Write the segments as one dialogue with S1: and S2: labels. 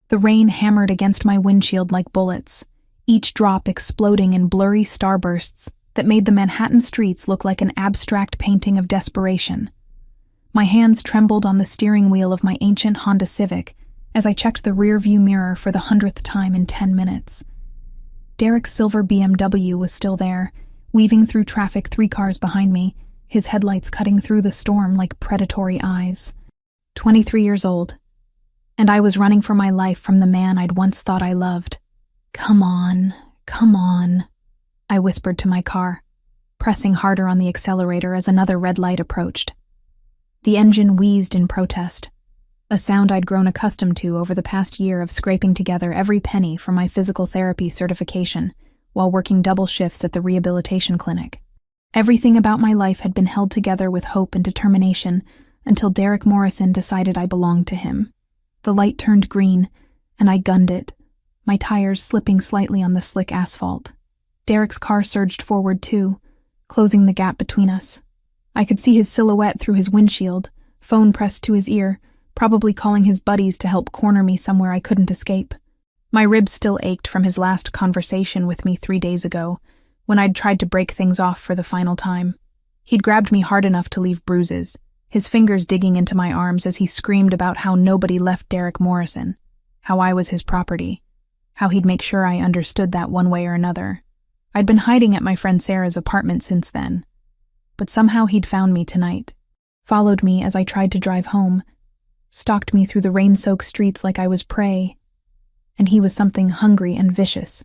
S1: The rain hammered against my windshield like bullets, each drop exploding in blurry starbursts that made the Manhattan streets look like an abstract painting of desperation. My hands trembled on the steering wheel of my ancient Honda Civic as I checked the rearview mirror for the 100th time in 10 minutes. Derek's silver BMW was still there, weaving through traffic 3 cars behind me, his headlights cutting through the storm like predatory eyes. 23 years old, and I was running for my life from the man I'd once thought I loved. Come on, I whispered to my car, pressing harder on the accelerator as another red light approached. The engine wheezed in protest, a sound I'd grown accustomed to over the past year of scraping together every penny for my physical therapy certification while working double shifts at the rehabilitation clinic. Everything about my life had been held together with hope and determination until Derek Morrison decided I belonged to him. The light turned green, and I gunned it, my tires slipping slightly on the slick asphalt. Derek's car surged forward too, closing the gap between us. I could see his silhouette through his windshield, phone pressed to his ear, probably calling his buddies to help corner me somewhere I couldn't escape. My ribs still ached from his last conversation with me 3 days ago, when I'd tried to break things off for the final time. He'd grabbed me hard enough to leave bruises, his fingers digging into my arms as he screamed about how nobody left Derek Morrison, how I was his property, how he'd make sure I understood that one way or another. I'd been hiding at my friend Sarah's apartment since then, but somehow he'd found me tonight, followed me as I tried to drive home, stalked me through the rain-soaked streets like I was prey, and he was something hungry and vicious.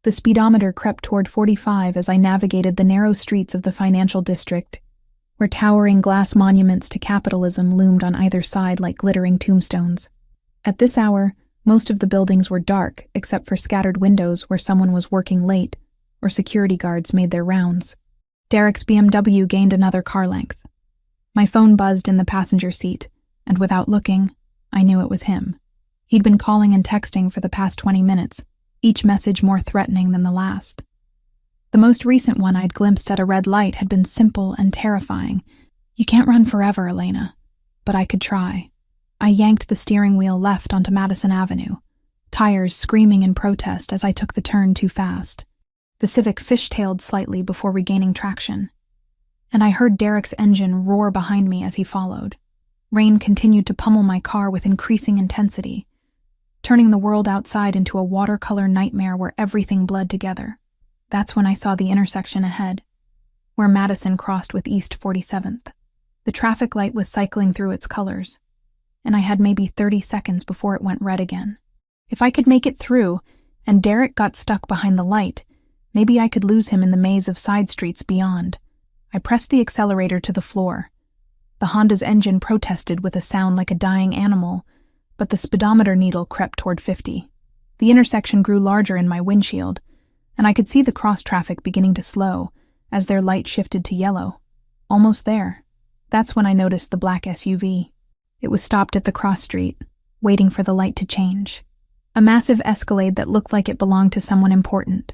S1: The speedometer crept toward 45 as I navigated the narrow streets of the financial district, where towering glass monuments to capitalism loomed on either side like glittering tombstones. At this hour, most of the buildings were dark except for scattered windows where someone was working late or security guards made their rounds. Derek's BMW gained another car length. My phone buzzed in the passenger seat, and without looking, I knew it was him. He'd been calling and texting for the past 20 minutes, each message more threatening than the last. The most recent one I'd glimpsed at a red light had been simple and terrifying. "You can't run forever, Elena." But I could try. I yanked the steering wheel left onto Madison Avenue, tires screaming in protest as I took the turn too fast. The Civic fishtailed slightly before regaining traction, and I heard Derek's engine roar behind me as he followed. Rain continued to pummel my car with increasing intensity, turning the world outside into a watercolor nightmare where everything bled together. That's when I saw the intersection ahead, where Madison crossed with East 47th. The traffic light was cycling through its colors, and I had maybe 30 seconds before it went red again. If I could make it through, and Derek got stuck behind the light, maybe I could lose him in the maze of side streets beyond. I pressed the accelerator to the floor. The Honda's engine protested with a sound like a dying animal, but the speedometer needle crept toward 50. The intersection grew larger in my windshield, and I could see the cross-traffic beginning to slow as their light shifted to yellow. Almost there. That's when I noticed the black SUV. It was stopped at the cross street, waiting for the light to change. A massive Escalade that looked like it belonged to someone important.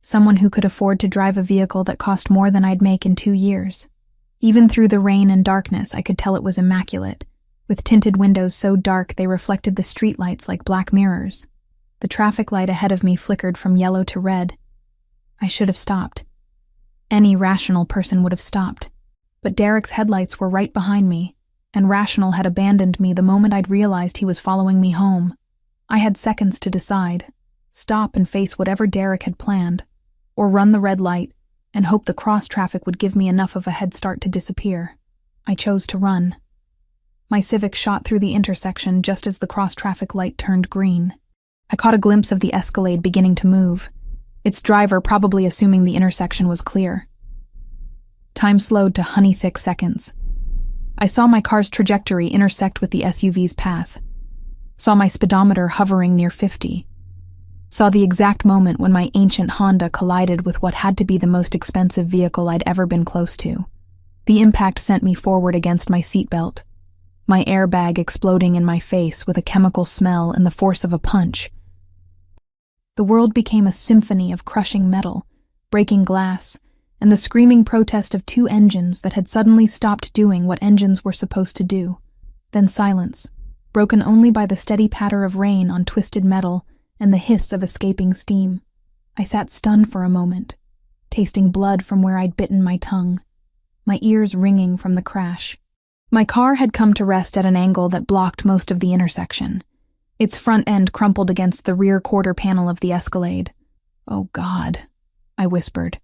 S1: Someone who could afford to drive a vehicle that cost more than I'd make in 2 years. Even through the rain and darkness, I could tell it was immaculate, with tinted windows so dark they reflected the streetlights like black mirrors. The traffic light ahead of me flickered from yellow to red. I should have stopped. Any rational person would have stopped. But Derek's headlights were right behind me, and rational had abandoned me the moment I'd realized he was following me home. I had seconds to decide: stop and face whatever Derek had planned, or run the red light and hope the cross-traffic would give me enough of a head start to disappear. I chose to run. My Civic shot through the intersection just as the cross-traffic light turned green. I caught a glimpse of the Escalade beginning to move, its driver probably assuming the intersection was clear. Time slowed to honey-thick seconds. I saw my car's trajectory intersect with the SUV's path, saw my speedometer hovering near 50, saw the exact moment when my ancient Honda collided with what had to be the most expensive vehicle I'd ever been close to. The impact sent me forward against my seatbelt, my airbag exploding in my face with a chemical smell and the force of a punch. The world became a symphony of crushing metal, breaking glass, and the screaming protest of 2 engines that had suddenly stopped doing what engines were supposed to do. Then silence, broken only by the steady patter of rain on twisted metal and the hiss of escaping steam. I sat stunned for a moment, tasting blood from where I'd bitten my tongue, my ears ringing from the crash. My car had come to rest at an angle that blocked most of the intersection. Its front end crumpled against the rear quarter panel of the Escalade. "Oh God," I whispered,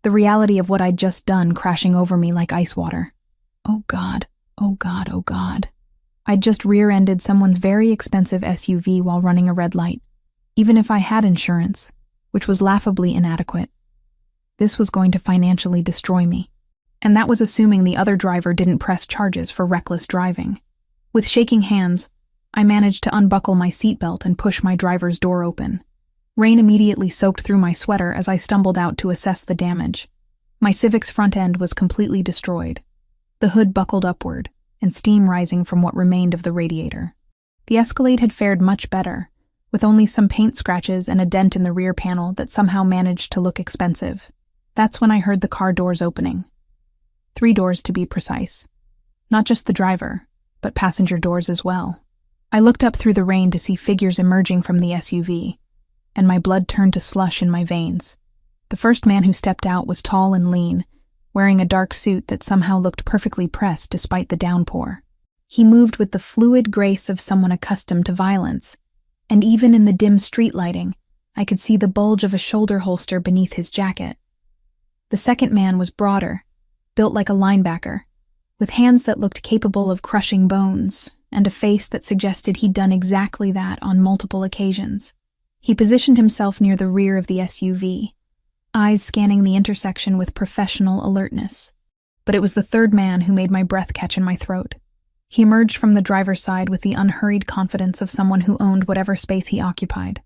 S1: the reality of what I'd just done crashing over me like ice water. "Oh God, oh God, oh God." I'd just rear-ended someone's very expensive SUV while running a red light, even if I had insurance, which was laughably inadequate. This was going to financially destroy me. And that was assuming the other driver didn't press charges for reckless driving. With shaking hands, I managed to unbuckle my seatbelt and push my driver's door open. Rain immediately soaked through my sweater as I stumbled out to assess the damage. My Civic's front end was completely destroyed, the hood buckled upward, and steam rising from what remained of the radiator. The Escalade had fared much better, with only some paint scratches and a dent in the rear panel that somehow managed to look expensive. That's when I heard the car doors opening. 3 doors to be precise. Not just the driver, but passenger doors as well. I looked up through the rain to see figures emerging from the SUV, and my blood turned to slush in my veins. The first man who stepped out was tall and lean, wearing a dark suit that somehow looked perfectly pressed despite the downpour. He moved with the fluid grace of someone accustomed to violence, and even in the dim street lighting, I could see the bulge of a shoulder holster beneath his jacket. The second man was broader, built like a linebacker, with hands that looked capable of crushing bones, and a face that suggested he'd done exactly that on multiple occasions. He positioned himself near the rear of the SUV, eyes scanning the intersection with professional alertness. But it was the third man who made my breath catch in my throat. He emerged from the driver's side with the unhurried confidence of someone who owned whatever space he occupied.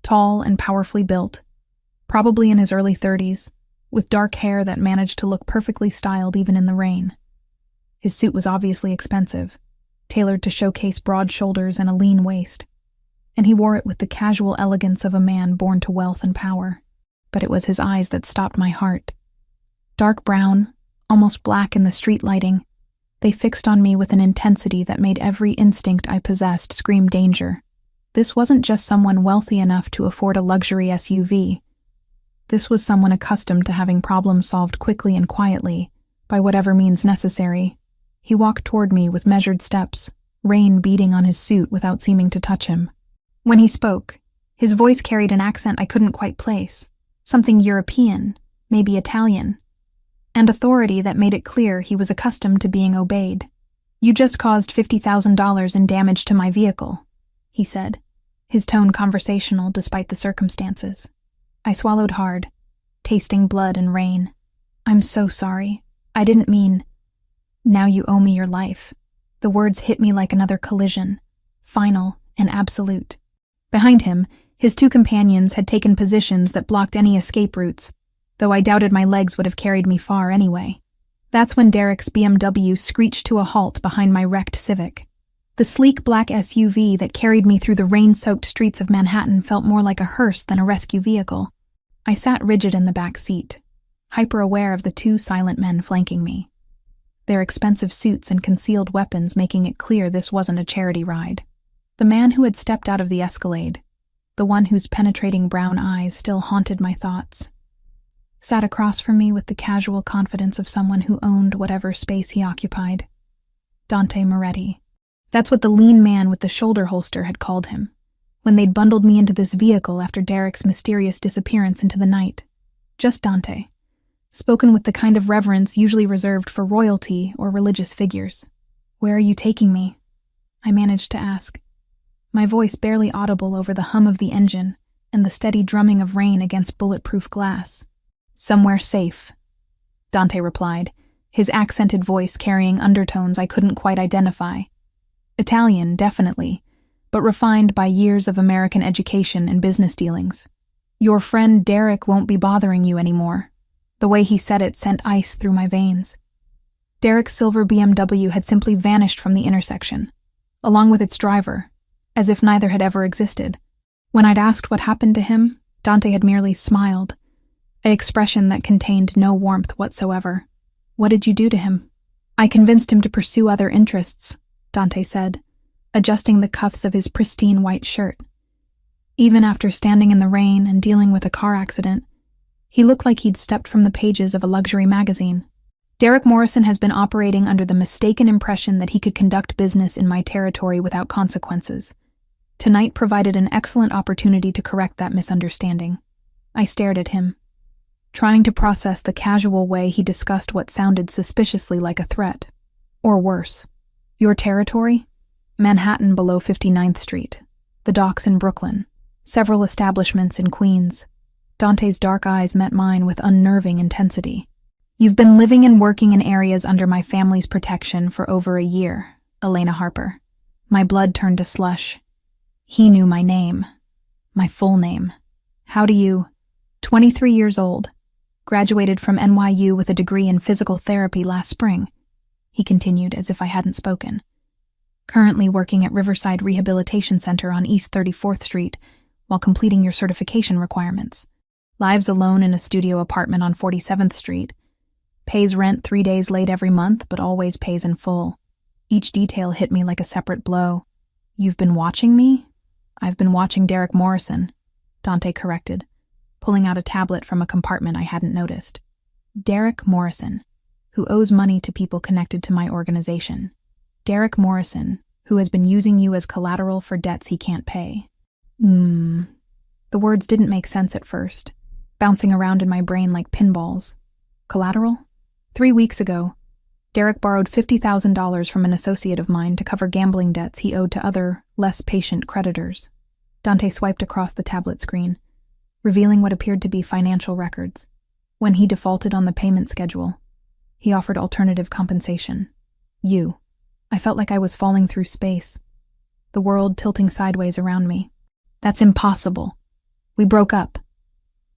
S1: Tall and powerfully built, probably in his early 30s, with dark hair that managed to look perfectly styled even in the rain. His suit was obviously expensive, tailored to showcase broad shoulders and a lean waist, and he wore it with the casual elegance of a man born to wealth and power. But it was his eyes that stopped my heart. Dark brown, almost black in the street lighting, they fixed on me with an intensity that made every instinct I possessed scream danger. This wasn't just someone wealthy enough to afford a luxury SUV. This was someone accustomed to having problems solved quickly and quietly, by whatever means necessary. He walked toward me with measured steps, rain beating on his suit without seeming to touch him. When he spoke, his voice carried an accent I couldn't quite place, something European, maybe Italian, and authority that made it clear he was accustomed to being obeyed. "You just caused $50,000 in damage to my vehicle," he said, his tone conversational despite the circumstances. I swallowed hard, tasting blood and rain. "I'm so sorry. I didn't mean..." "Now you owe me your life." The words hit me like another collision, final and absolute. Behind him, his 2 companions had taken positions that blocked any escape routes, though I doubted my legs would have carried me far anyway. That's when Derek's BMW screeched to a halt behind my wrecked Civic. The sleek black SUV that carried me through the rain-soaked streets of Manhattan felt more like a hearse than a rescue vehicle. I sat rigid in the back seat, hyper-aware of the 2 silent men flanking me, their expensive suits and concealed weapons making it clear this wasn't a charity ride. The man who had stepped out of the Escalade, the one whose penetrating brown eyes still haunted my thoughts, sat across from me with the casual confidence of someone who owned whatever space he occupied. Dante Moretti. That's what the lean man with the shoulder holster had called him, when they'd bundled me into this vehicle after Derek's mysterious disappearance into the night. Just Dante, spoken with the kind of reverence usually reserved for royalty or religious figures. "Where are you taking me?" I managed to ask, my voice barely audible over the hum of the engine and the steady drumming of rain against bulletproof glass. "Somewhere safe," Dante replied, his accented voice carrying undertones I couldn't quite identify. Italian, definitely, but refined by years of American education and business dealings. "Your friend Derek won't be bothering you anymore." The way he said it sent ice through my veins. Derek's silver BMW had simply vanished from the intersection, along with its driver, as if neither had ever existed. When I'd asked what happened to him, Dante had merely smiled, an expression that contained no warmth whatsoever. "What did you do to him?" "I convinced him to pursue other interests," Dante said, adjusting the cuffs of his pristine white shirt. Even after standing in the rain and dealing with a car accident, he looked like he'd stepped from the pages of a luxury magazine. Derek Morrison has been operating under the mistaken impression that he could conduct business in my territory without consequences. Tonight provided an excellent opportunity to correct that misunderstanding. I stared at him, trying to process the casual way he discussed what sounded suspiciously like a threat. Or worse. Your territory? Manhattan below 59th Street. The docks in Brooklyn. Several establishments in Queens. Dante's dark eyes met mine with unnerving intensity. You've been living and working in areas under my family's protection for over a year, Elena Harper. My blood turned to slush. He knew my name. My full name. How do you... 23 years old. Graduated from NYU with a degree in physical therapy last spring. He continued as if I hadn't spoken. Currently working at Riverside Rehabilitation Center on East 34th Street while completing your certification requirements. Lives alone in a studio apartment on 47th Street. Pays rent 3 days late every month, but always pays in full. Each detail hit me like a separate blow. You've been watching me? I've been watching Derek Morrison, Dante corrected, pulling out a tablet from a compartment I hadn't noticed. Derek Morrison, who owes money to people connected to my organization. Derek Morrison, who has been using you as collateral for debts he can't pay. The words didn't make sense at first, bouncing around in my brain like pinballs. Collateral? 3 weeks ago, Derek borrowed $50,000 from an associate of mine to cover gambling debts he owed to other, less patient creditors. Dante swiped across the tablet screen, revealing what appeared to be financial records. When he defaulted on the payment schedule, he offered alternative compensation. You. I felt like I was falling through space, the world tilting sideways around me. That's impossible. We broke up.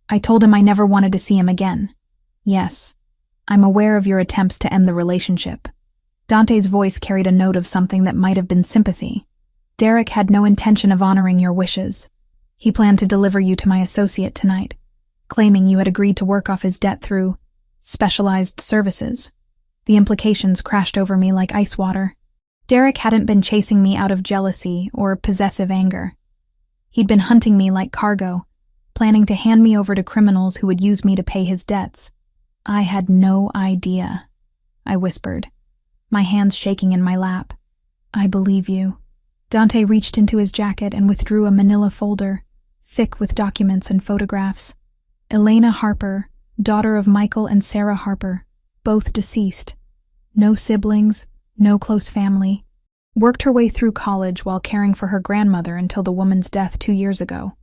S1: I told him I never wanted to see him again. Yes, I'm aware of your attempts to end the relationship. Dante's voice carried a note of something that might have been sympathy. Derek had no intention of honoring your wishes. He planned to deliver you to my associate tonight, claiming you had agreed to work off his debt through specialized services. The implications crashed over me like ice water. Derek hadn't been chasing me out of jealousy or possessive anger. He'd been hunting me like cargo, planning to hand me over to criminals who would use me to pay his debts. I had no idea, I whispered, my hands shaking in my lap. I believe you. Dante reached into his jacket and withdrew a manila folder, thick with documents and photographs. Elena Harper, daughter of Michael and Sarah Harper, both deceased. No siblings, no close family. Worked her way through college while caring for her grandmother until the woman's death 2 years ago.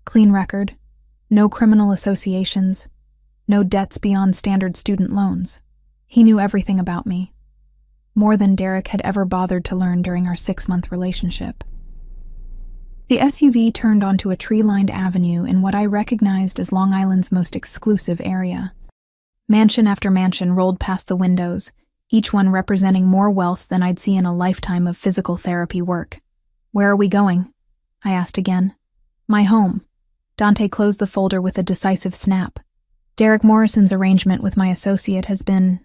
S1: Clean record, no criminal associations, no debts beyond standard student loans. He knew everything about me, more than Derek had ever bothered to learn during our 6-month relationship. The SUV turned onto a tree-lined avenue in what I recognized as Long Island's most exclusive area. Mansion after mansion rolled past the windows, each one representing more wealth than I'd see in a lifetime of physical therapy work. Where are we going? I asked again. My home. Dante closed the folder with a decisive snap. Derek Morrison's arrangement with my associate has been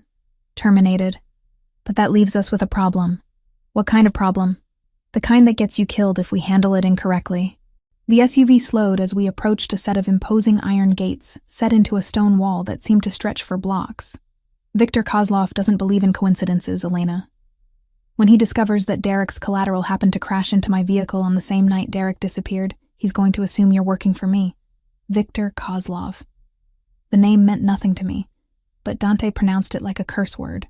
S1: terminated, but that leaves us with a problem. What kind of problem? The kind that gets you killed if we handle it incorrectly. The SUV slowed as we approached a set of imposing iron gates set into a stone wall that seemed to stretch for blocks. Victor Kozlov doesn't believe in coincidences, Elena. When he discovers that Derek's collateral happened to crash into my vehicle on the same night Derek disappeared, he's going to assume you're working for me. Victor Kozlov. The name meant nothing to me, but Dante pronounced it like a curse word.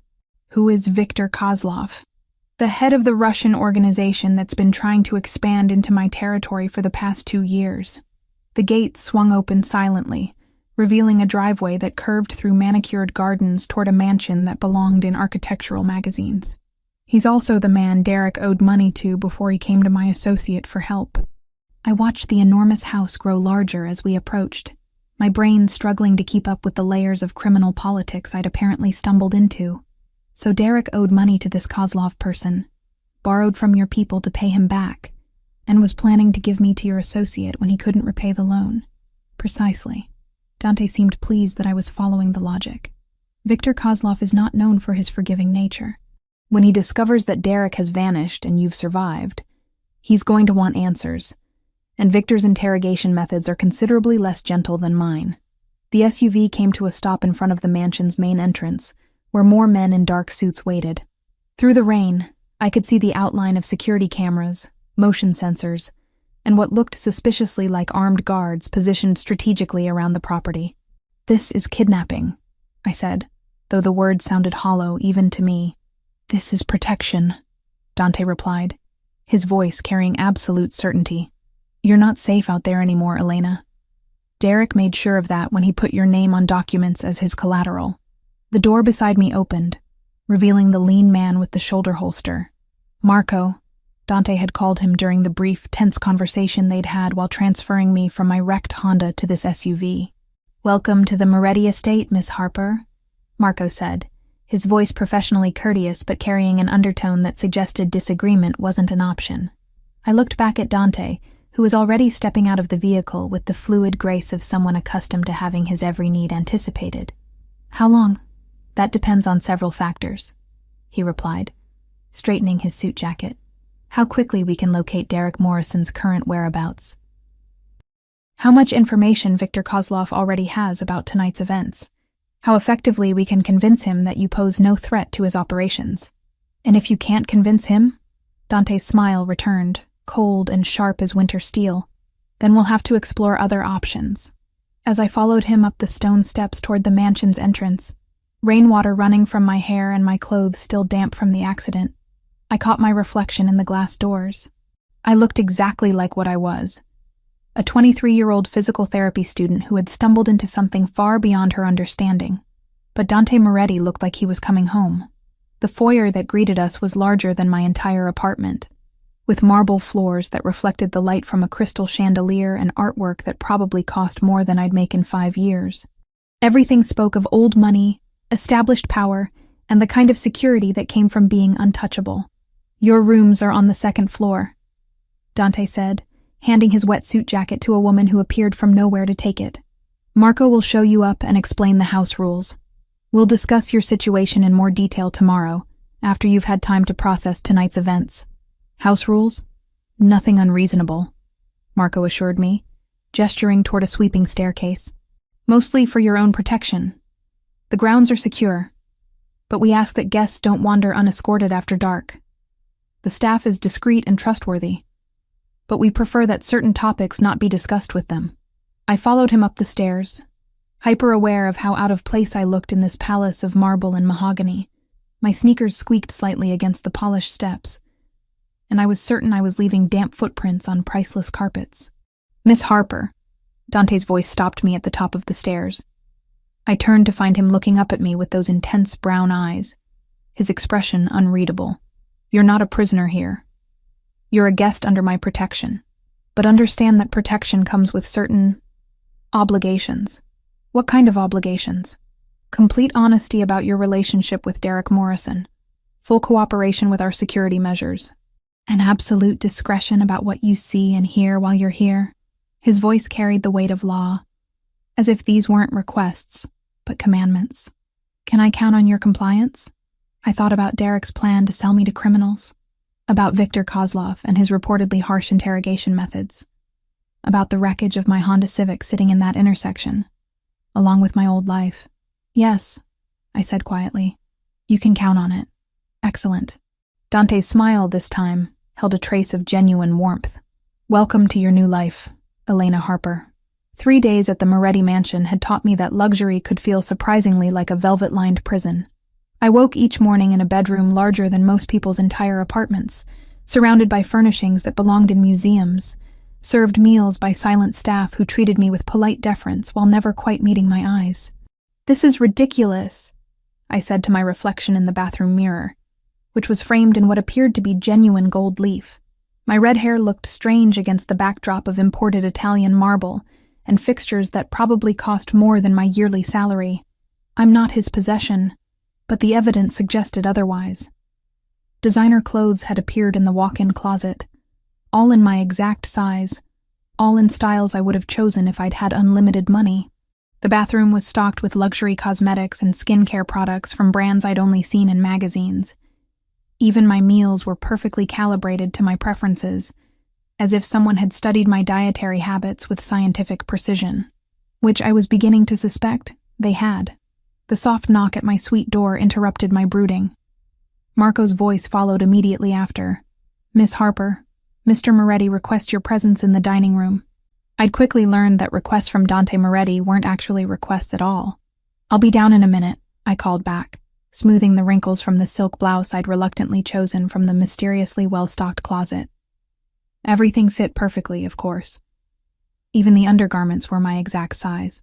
S1: Who is Victor Kozlov? The head of the Russian organization that's been trying to expand into my territory for the past 2 years. The gate swung open silently, revealing a driveway that curved through manicured gardens toward a mansion that belonged in architectural magazines. He's also the man Derek owed money to before he came to my associate for help. I watched the enormous house grow larger as we approached, my brain struggling to keep up with the layers of criminal politics I'd apparently stumbled into. So Derek owed money to this Kozlov person, borrowed from your people to pay him back, and was planning to give me to your associate when he couldn't repay the loan. Precisely. Dante seemed pleased that I was following the logic. Victor Kozlov is not known for his forgiving nature. When he discovers that Derek has vanished and you've survived, he's going to want answers, and Victor's interrogation methods are considerably less gentle than mine. The SUV came to a stop in front of the mansion's main entrance, where more men in dark suits waited. Through the rain, I could see the outline of security cameras, motion sensors, and what looked suspiciously like armed guards positioned strategically around the property. "This is kidnapping," I said, though the words sounded hollow even to me. "This is protection," Dante replied, his voice carrying absolute certainty. "You're not safe out there anymore, Elena. Derek made sure of that when he put your name on documents as his collateral." The door beside me opened, revealing the lean man with the shoulder holster. Marco, Dante had called him during the brief, tense conversation they'd had while transferring me from my wrecked Honda to this SUV. "Welcome to the Moretti estate, Miss Harper," Marco said, his voice professionally courteous but carrying an undertone that suggested disagreement wasn't an option. I looked back at Dante, who was already stepping out of the vehicle with the fluid grace of someone accustomed to having his every need anticipated. "How long?" "That depends on several factors," he replied, straightening his suit jacket. "How quickly we can locate Derek Morrison's current whereabouts. How much information Victor Kozlov already has about tonight's events. How effectively we can convince him that you pose no threat to his operations. And if you can't convince him," Dante's smile returned, cold and sharp as winter steel, "then we'll have to explore other options." As I followed him up the stone steps toward the mansion's entrance, rainwater running from my hair and my clothes still damp from the accident, I caught my reflection in the glass doors. I looked exactly like what I was, a 23-year-old physical therapy student who had stumbled into something far beyond her understanding. But Dante Moretti looked like he was coming home. The foyer that greeted us was larger than my entire apartment, with marble floors that reflected the light from a crystal chandelier and artwork that probably cost more than I'd make in 5 years. Everything spoke of old money, established power, and the kind of security that came from being untouchable. "Your rooms are on the second floor," Dante said, handing his wetsuit jacket to a woman who appeared from nowhere to take it. "Marco will show you up and explain the house rules. We'll discuss your situation in more detail tomorrow, after you've had time to process tonight's events." "House rules? Nothing unreasonable," Marco assured me, gesturing toward a sweeping staircase. "Mostly for your own protection. The grounds are secure, but we ask that guests don't wander unescorted after dark. The staff is discreet and trustworthy, but we prefer that certain topics not be discussed with them." I followed him up the stairs, hyper-aware of how out of place I looked in this palace of marble and mahogany. My sneakers squeaked slightly against the polished steps, and I was certain I was leaving damp footprints on priceless carpets. "Miss Harper," Dante's voice stopped me at the top of the stairs. I turned to find him looking up at me with those intense brown eyes, his expression unreadable. "You're not a prisoner here. You're a guest under my protection, but understand that protection comes with certain obligations." "What kind of obligations?" "Complete honesty about your relationship with Derek Morrison, full cooperation with our security measures, and absolute discretion about what you see and hear while you're here." His voice carried the weight of law, as if these weren't requests, but commandments. "Can I count on your compliance?" I thought about Derek's plan to sell me to criminals, about Victor Kozlov and his reportedly harsh interrogation methods, about the wreckage of my Honda Civic sitting in that intersection, along with my old life. "Yes," I said quietly. "You can count on it." "Excellent." Dante's smile this time held a trace of genuine warmth. "Welcome to your new life, Elena Harper." 3 days at the Moretti mansion had taught me that luxury could feel surprisingly like a velvet-lined prison. I woke each morning in a bedroom larger than most people's entire apartments, surrounded by furnishings that belonged in museums, served meals by silent staff who treated me with polite deference while never quite meeting my eyes. "This is ridiculous," I said to my reflection in the bathroom mirror, which was framed in what appeared to be genuine gold leaf. My red hair looked strange against the backdrop of imported Italian marble and fixtures that probably cost more than my yearly salary. I'm not his possession, but the evidence suggested otherwise. Designer clothes had appeared in the walk-in closet, all in my exact size, all in styles I would have chosen if I'd had unlimited money. The bathroom was stocked with luxury cosmetics and skincare products from brands I'd only seen in magazines, Even my meals were perfectly calibrated to my preferences, as if someone had studied my dietary habits with scientific precision, which I was beginning to suspect they had. The soft knock at my suite door interrupted my brooding. Marco's voice followed immediately after. "Miss Harper, Mr. Moretti requests your presence in the dining room." I'd quickly learned that requests from Dante Moretti weren't actually requests at all. "I'll be down in a minute," I called back, smoothing the wrinkles from the silk blouse I'd reluctantly chosen from the mysteriously well-stocked closet. Everything fit perfectly, of course. Even the undergarments were my exact size.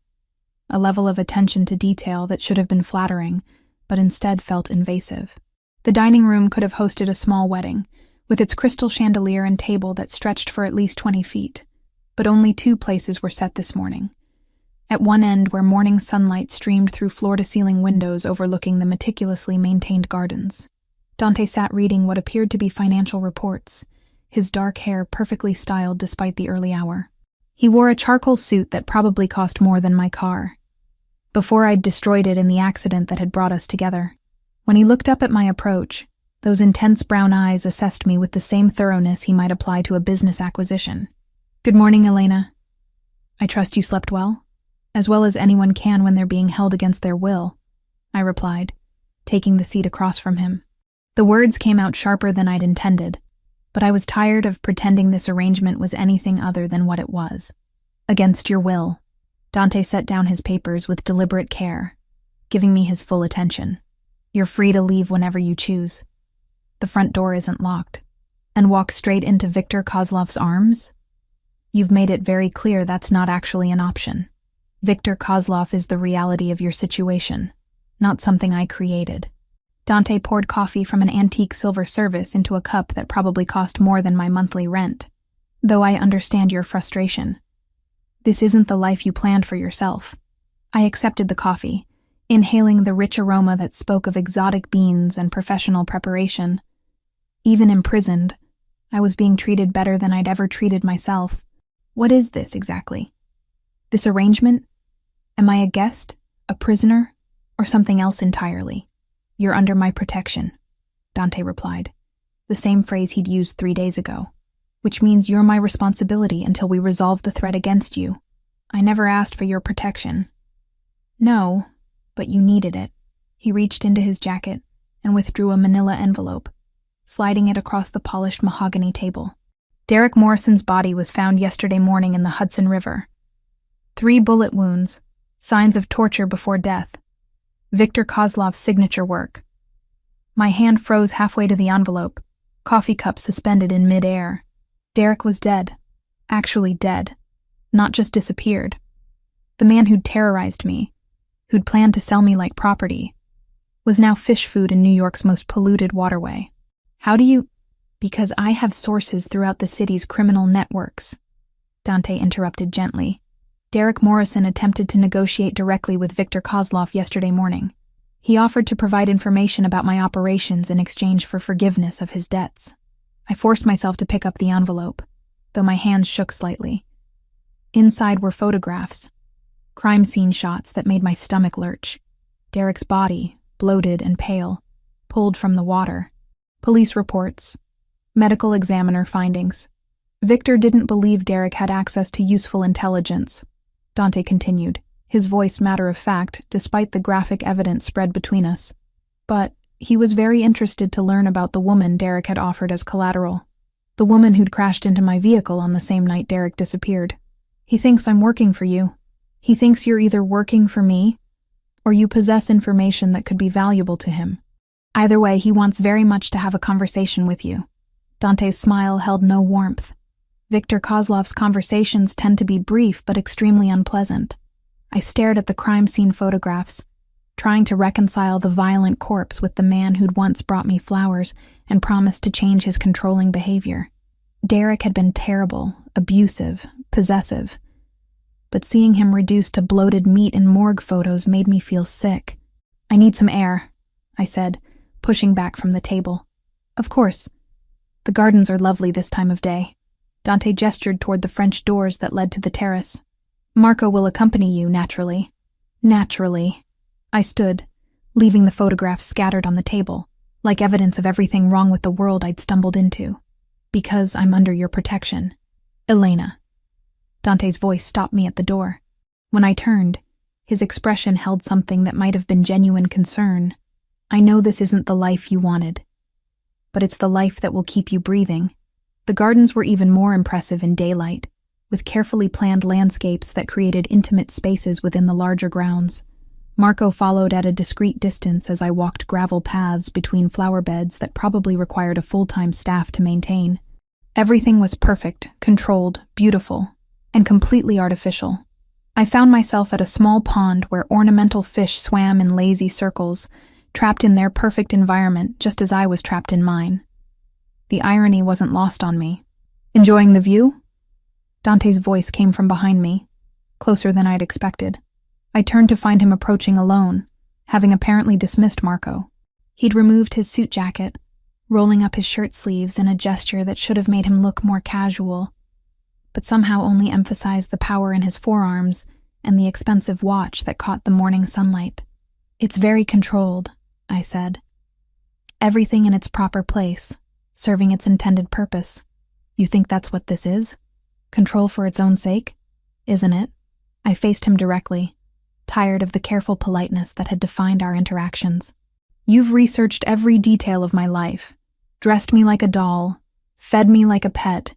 S1: A level of attention to detail that should have been flattering, but instead felt invasive. The dining room could have hosted a small wedding, with its crystal chandelier and table that stretched for at least 20 feet. But only 2 places were set this morning. At one end, where morning sunlight streamed through floor-to-ceiling windows overlooking the meticulously maintained gardens. Dante sat reading what appeared to be financial reports, his dark hair perfectly styled despite the early hour. He wore a charcoal suit that probably cost more than my car, before I'd destroyed it in the accident that had brought us together. When he looked up at my approach, those intense brown eyes assessed me with the same thoroughness he might apply to a business acquisition. "Good morning, Elena. I trust you slept well as anyone can when they're being held against their will," I replied, taking the seat across from him. The words came out sharper than I'd intended, but I was tired of pretending this arrangement was anything other than what it was. "Against your will." Dante set down his papers with deliberate care, giving me his full attention. "You're free to leave whenever you choose. The front door isn't locked. And walk straight into Viktor Kozlov's arms? You've made it very clear that's not actually an option. Viktor Kozlov is the reality of your situation, not something I created." Dante poured coffee from an antique silver service into a cup that probably cost more than my monthly rent. "Though I understand your frustration. This isn't the life you planned for yourself." I accepted the coffee, inhaling the rich aroma that spoke of exotic beans and professional preparation. Even imprisoned, I was being treated better than I'd ever treated myself. What is this exactly? This arrangement? Am I a guest, a prisoner, or something else entirely? "You're under my protection," Dante replied, the same phrase he'd used 3 days ago, "which means you're my responsibility until we resolve the threat against you. I never asked for your protection." "No, but you needed it." He reached into his jacket and withdrew a manila envelope, sliding it across the polished mahogany table. "Derek Morrison's body was found yesterday morning in the Hudson River. 3 bullet wounds, signs of torture before death. Viktor Kozlov's signature work." My hand froze halfway to the envelope, coffee cup suspended in mid-air. Derek was dead. Actually dead. Not just disappeared. The man who'd terrorized me, who'd planned to sell me like property, was now fish food in New York's most polluted waterway. "How do you—" "Because I have sources throughout the city's criminal networks," Dante interrupted gently. "Derek Morrison attempted to negotiate directly with Viktor Kozlov yesterday morning. He offered to provide information about my operations in exchange for forgiveness of his debts." I forced myself to pick up the envelope, though my hands shook slightly. Inside were photographs, crime scene shots that made my stomach lurch. Derek's body, bloated and pale, pulled from the water. Police reports, medical examiner findings. Viktor didn't believe Derek had access to useful intelligence, Dante continued, his voice matter-of-fact despite the graphic evidence spread between us. But he was very interested to learn about the woman Derek had offered as collateral, the woman who'd crashed into my vehicle on the same night Derek disappeared. "He thinks I'm working for you. He thinks you're either working for me or you possess information that could be valuable to him. Either way, he wants very much to have a conversation with you." Dante's smile held no warmth. Viktor Kozlov's conversations tend to be brief but extremely unpleasant. I stared at the crime scene photographs, trying to reconcile the violent corpse with the man who'd once brought me flowers and promised to change his controlling behavior. Derek had been terrible, abusive, possessive. But seeing him reduced to bloated meat in morgue photos made me feel sick. "I need some air," I said, pushing back from the table. "Of course. The gardens are lovely this time of day." Dante gestured toward the French doors that led to the terrace. "Marco will accompany you, naturally." "Naturally." I stood, leaving the photographs scattered on the table. like evidence of everything wrong with the world I'd stumbled into. Because I'm under your protection. Elena. Dante's voice stopped me at the door. When I turned, his expression held something that might have been genuine concern. I know this isn't the life you wanted, but it's the life that will keep you breathing. The gardens were even more impressive in daylight, with carefully planned landscapes that created intimate spaces within the larger grounds. Marco followed at a discreet distance as I walked gravel paths between flower beds that probably required a full-time staff to maintain. Everything was perfect, controlled, beautiful, and completely artificial. I found myself at a small pond where ornamental fish swam in lazy circles, trapped in their perfect environment just as I was trapped in mine. The irony wasn't lost on me. Enjoying the view? Dante's voice came from behind me, closer than I'd expected. I turned to find him approaching alone, having apparently dismissed Marco. He'd removed his suit jacket, rolling up his shirt sleeves in a gesture that should have made him look more casual, but somehow only emphasized the power in his forearms and the expensive watch that caught the morning sunlight. It's very controlled, I said. Everything in its proper place, serving its intended purpose. You think that's what this is? Control for its own sake? Isn't it? I faced him directly, tired of the careful politeness that had defined our interactions. You've researched every detail of my life, dressed me like a doll, fed me like a pet,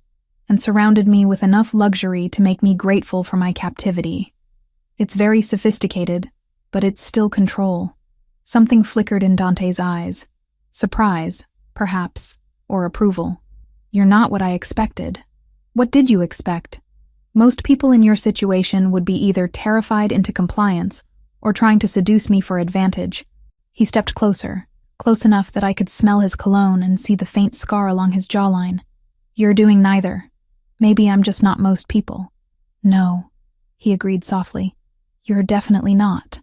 S1: and surrounded me with enough luxury to make me grateful for my captivity. It's very sophisticated, but it's still control. Something flickered in Dante's eyes. Surprise, perhaps, or approval. You're not what I expected. What did you expect? Most people in your situation would be either terrified into compliance or trying to seduce me for advantage. He stepped closer, close enough that I could smell his cologne and see the faint scar along his jawline. You're doing neither. Maybe I'm just not most people. No, he agreed softly. You're definitely not.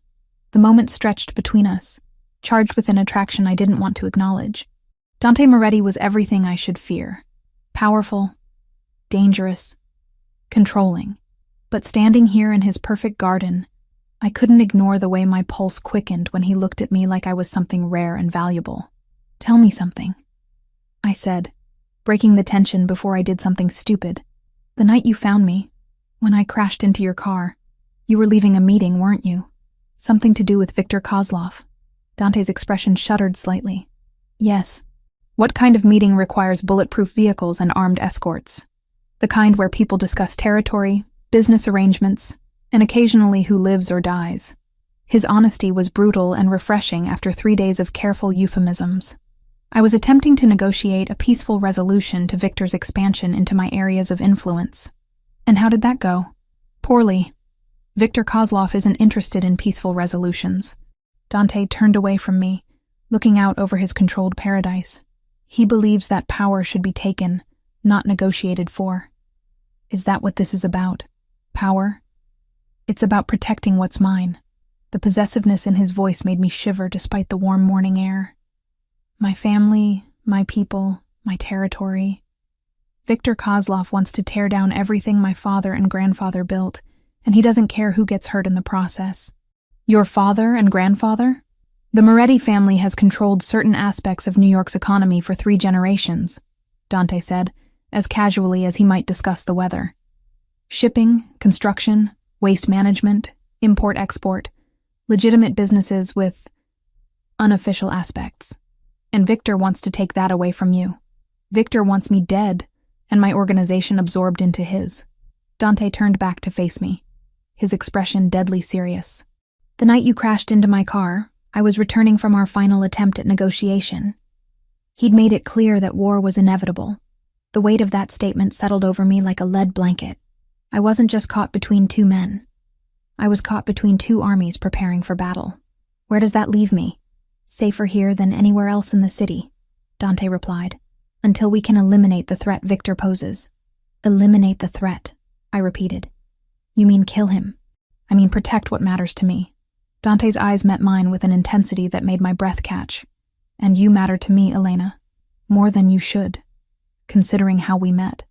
S1: The moment stretched between us, charged with an attraction I didn't want to acknowledge. Dante Moretti was everything I should fear. Powerful, dangerous, controlling. But standing here in his perfect garden, I couldn't ignore the way my pulse quickened when he looked at me like I was something rare and valuable. Tell me something, I said, breaking the tension before I did something stupid. The night you found me, when I crashed into your car, you were leaving a meeting, weren't you? Something to do with Viktor Kozlov. Dante's expression shuddered slightly. Yes. What kind of meeting requires bulletproof vehicles and armed escorts? The kind where people discuss territory, business arrangements, and occasionally who lives or dies. His honesty was brutal and refreshing after 3 days of careful euphemisms. I was attempting to negotiate a peaceful resolution to Viktor's expansion into my areas of influence. And how did that go? Poorly. Viktor Kozlov isn't interested in peaceful resolutions. Dante turned away from me, looking out over his controlled paradise. He believes that power should be taken, not negotiated for. Is that what this is about? Power? It's about protecting what's mine. The possessiveness in his voice made me shiver despite the warm morning air. My family, my people, my territory. Viktor Kozlov wants to tear down everything my father and grandfather built, and he doesn't care who gets hurt in the process. Your father and grandfather? The Moretti family has controlled certain aspects of New York's economy for 3 generations, Dante said, as casually as he might discuss the weather. Shipping, construction, waste management, import-export, legitimate businesses with unofficial aspects. And Viktor wants to take that away from you. Viktor wants me dead, and my organization absorbed into his. Dante turned back to face me, his expression deadly serious. The night you crashed into my car, I was returning from our final attempt at negotiation. He'd made it clear that war was inevitable. The weight of that statement settled over me like a lead blanket. I wasn't just caught between 2 men. I was caught between 2 armies preparing for battle. Where does that leave me? Safer here than anywhere else in the city, Dante replied, until we can eliminate the threat Viktor poses. Eliminate the threat, I repeated. You mean kill him? I mean protect what matters to me. Dante's eyes met mine with an intensity that made my breath catch. And you matter to me, Elena. More than you should, considering how we met.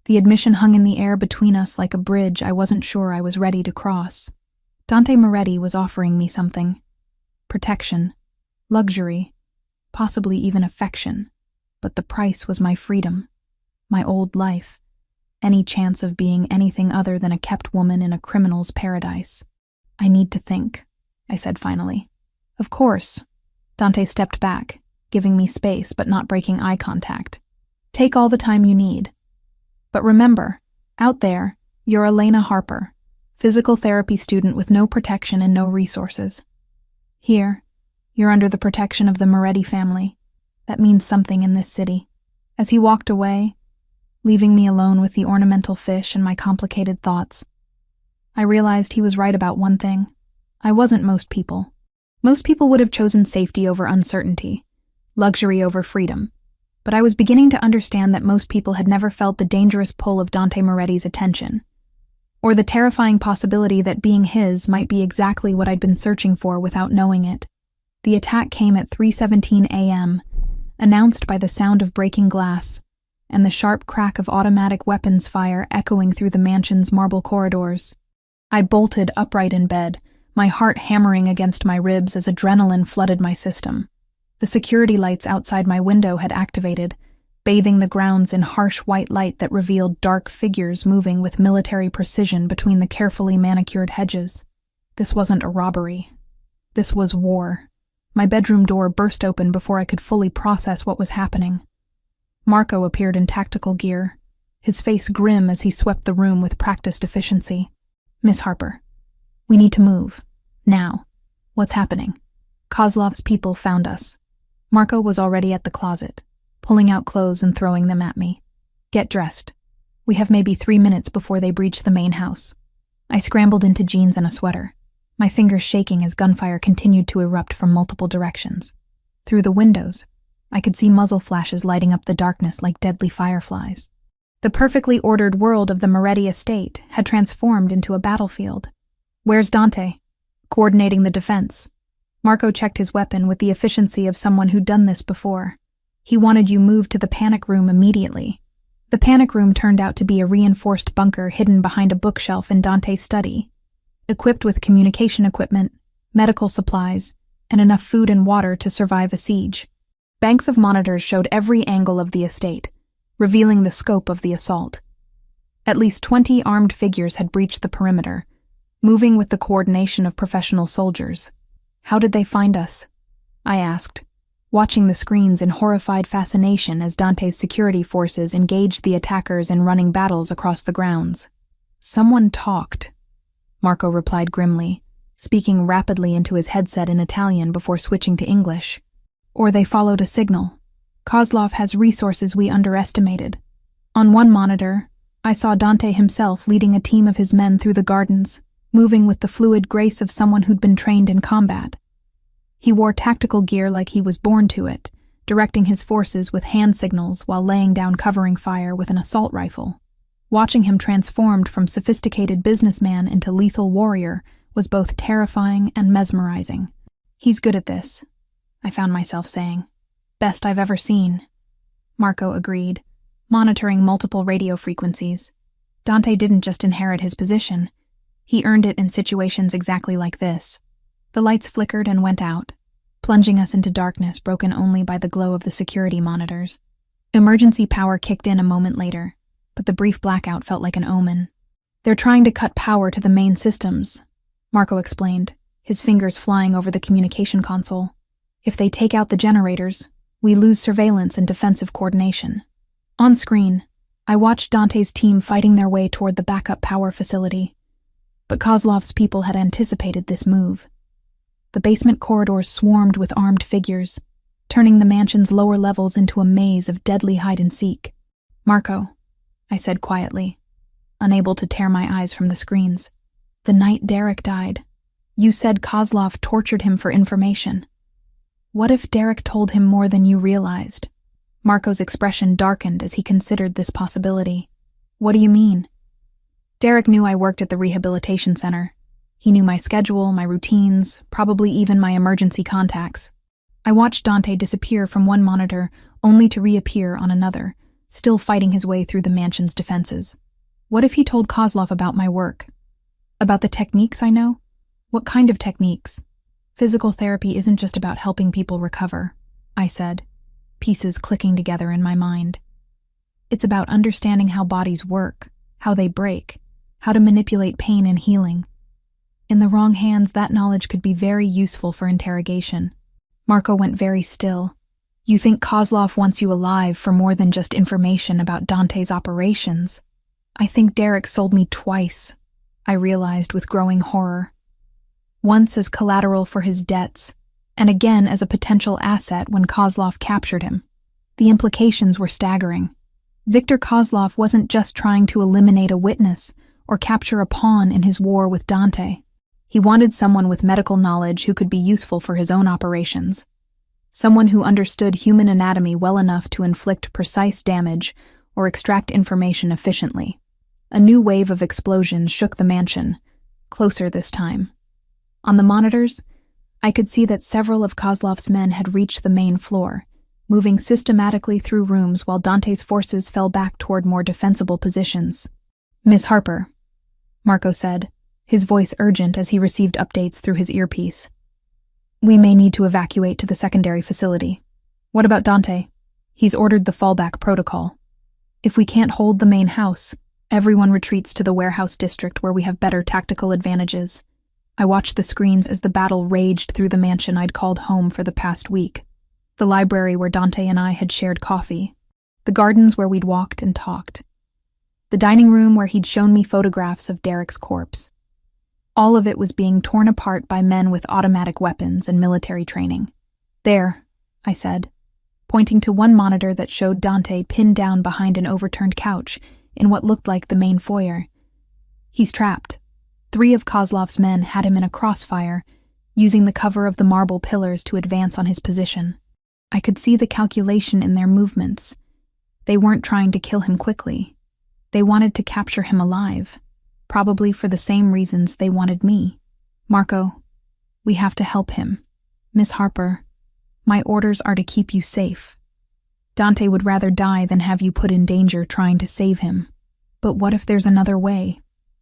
S1: The admission hung in the air between us like a bridge I wasn't sure I was ready to cross. Dante Moretti was offering me something. Protection, luxury, possibly even affection. But the price was my freedom, my old life, any chance of being anything other than a kept woman in a criminal's paradise. I need to think, I said finally. Of course. Dante stepped back, giving me space but not breaking eye contact. Take all the time you need. But remember, out there, you're Elena Harper, physical therapy student with no protection and no resources. Here, you're under the protection of the Moretti family. That means something in this city. As he walked away, leaving me alone with the ornamental fish and my complicated thoughts, I realized he was right about one thing. I wasn't most people. Most people would have chosen safety over uncertainty, luxury over freedom. But I was beginning to understand that most people had never felt the dangerous pull of Dante Moretti's attention, or the terrifying possibility that being his might be exactly what I'd been searching for without knowing it. The attack came at 3:17 a.m., announced by the sound of breaking glass and the sharp crack of automatic weapons fire echoing through the mansion's marble corridors. I bolted upright in bed, my heart hammering against my ribs as adrenaline flooded my system. The security lights outside my window had activated, bathing the grounds in harsh white light that revealed dark figures moving with military precision between the carefully manicured hedges. This wasn't a robbery. This was war. My bedroom door burst open before I could fully process what was happening. Marco appeared in tactical gear, his face grim as he swept the room with practiced efficiency. Miss Harper, we need to move. Now. What's happening? Kozlov's people found us. Marco was already at the closet, pulling out clothes and throwing them at me. Get dressed. We have maybe 3 minutes before they breach the main house. I scrambled into jeans and a sweater, my fingers shaking as gunfire continued to erupt from multiple directions. Through the windows, I could see muzzle flashes lighting up the darkness like deadly fireflies. The perfectly ordered world of the Moretti estate had transformed into a battlefield. Where's Dante? Coordinating the defense. Marco checked his weapon with the efficiency of someone who'd done this before. He wanted you moved to the panic room immediately. The panic room turned out to be a reinforced bunker hidden behind a bookshelf in Dante's study, equipped with communication equipment, medical supplies, and enough food and water to survive a siege. Banks of monitors showed every angle of the estate, revealing the scope of the assault. At least 20 armed figures had breached the perimeter, moving with the coordination of professional soldiers. How did they find us? I asked, watching the screens in horrified fascination as Dante's security forces engaged the attackers in running battles across the grounds. Someone talked, Marco replied grimly, speaking rapidly into his headset in Italian before switching to English. Or they followed a signal. Kozlov has resources we underestimated. On one monitor, I saw Dante himself leading a team of his men through the gardens, moving with the fluid grace of someone who'd been trained in combat. He wore tactical gear like he was born to it, directing his forces with hand signals while laying down covering fire with an assault rifle. Watching him transformed from sophisticated businessman into lethal warrior was both terrifying and mesmerizing. He's good at this, I found myself saying. Best I've ever seen. Marco agreed, monitoring multiple radio frequencies. Dante didn't just inherit his position. He earned it in situations exactly like this. The lights flickered and went out, plunging us into darkness broken only by the glow of the security monitors. Emergency power kicked in a moment later, but the brief blackout felt like an omen. They're trying to cut power to the main systems, Marco explained, his fingers flying over the communication console. If they take out the generators, we lose surveillance and defensive coordination. On screen, I watched Dante's team fighting their way toward the backup power facility. But Kozlov's people had anticipated this move. The basement corridors swarmed with armed figures, turning the mansion's lower levels into a maze of deadly hide-and-seek. Marco, I said quietly, unable to tear my eyes from the screens. The night Derek died, you said Kozlov tortured him for information. What if Derek told him more than you realized? Marco's expression darkened as he considered this possibility. What do you mean? Derek knew I worked at the rehabilitation center. He knew my schedule, my routines, probably even my emergency contacts. I watched Dante disappear from one monitor only to reappear on another, still fighting his way through the mansion's defenses. What if he told Kozlov about my work? About the techniques I know? What kind of techniques? Physical therapy isn't just about helping people recover. I said, pieces clicking together in my mind. It's about understanding how bodies work, how they break, how to manipulate pain and healing. In the wrong hands, that knowledge could be very useful for interrogation. Marco went very still. You think Kozlov wants you alive for more than just information about Dante's operations? I think Derek sold me twice, I realized with growing horror. Once as collateral for his debts, and again as a potential asset when Kozlov captured him. The implications were staggering. Viktor Kozlov wasn't just trying to eliminate a witness or capture a pawn in his war with Dante. He wanted someone with medical knowledge who could be useful for his own operations. Someone who understood human anatomy well enough to inflict precise damage or extract information efficiently. A new wave of explosions shook the mansion, closer this time. On the monitors, I could see that several of Kozlov's men had reached the main floor, moving systematically through rooms while Dante's forces fell back toward more defensible positions. "Miss Harper," Marco said, his voice urgent as he received updates through his earpiece. "We may need to evacuate to the secondary facility. What about Dante? He's ordered the fallback protocol. If we can't hold the main house, everyone retreats to the warehouse district where we have better tactical advantages." I watched the screens as the battle raged through the mansion I'd called home for the past week. The library where Dante and I had shared coffee. The gardens where we'd walked and talked. The dining room where he'd shown me photographs of Derek's corpse. All of it was being torn apart by men with automatic weapons and military training. "There," I said, pointing to one monitor that showed Dante pinned down behind an overturned couch in what looked like the main foyer. "He's trapped. 3 of Kozlov's men had him in a crossfire, using the cover of the marble pillars to advance on his position. I could see the calculation in their movements. They weren't trying to kill him quickly. They wanted to capture him alive, probably for the same reasons they wanted me. Marco, we have to help him. Miss Harper, my orders are to keep you safe. Dante would rather die than have you put in danger trying to save him. But what if there's another way?"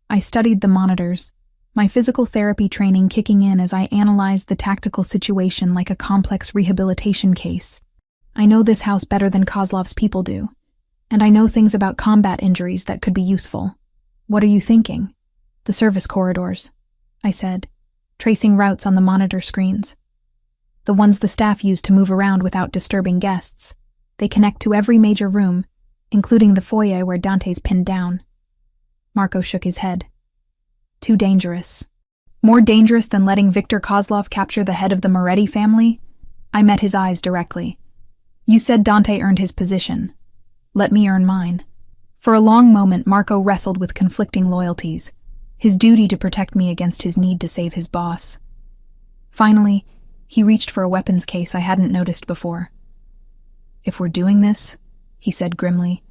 S1: I studied the monitors, my physical therapy training kicking in as I analyzed the tactical situation like a complex rehabilitation case. I know this house better than Kozlov's people do, and I know things about combat injuries that could be useful. What are you thinking? "The service corridors," I said, tracing routes on the monitor screens. "The ones the staff use to move around without disturbing guests. They connect to every major room, including the foyer where Dante's pinned down." Marco shook his head. "Too dangerous. More dangerous than letting Viktor Kozlov capture the head of the Moretti family?" I met his eyes directly. "You said Dante earned his position. Let me earn mine." For a long moment, Marco wrestled with conflicting loyalties, his duty to protect me against his need to save his boss. Finally, he reached for a weapons case I hadn't noticed before. "If we're doing this," he said grimly,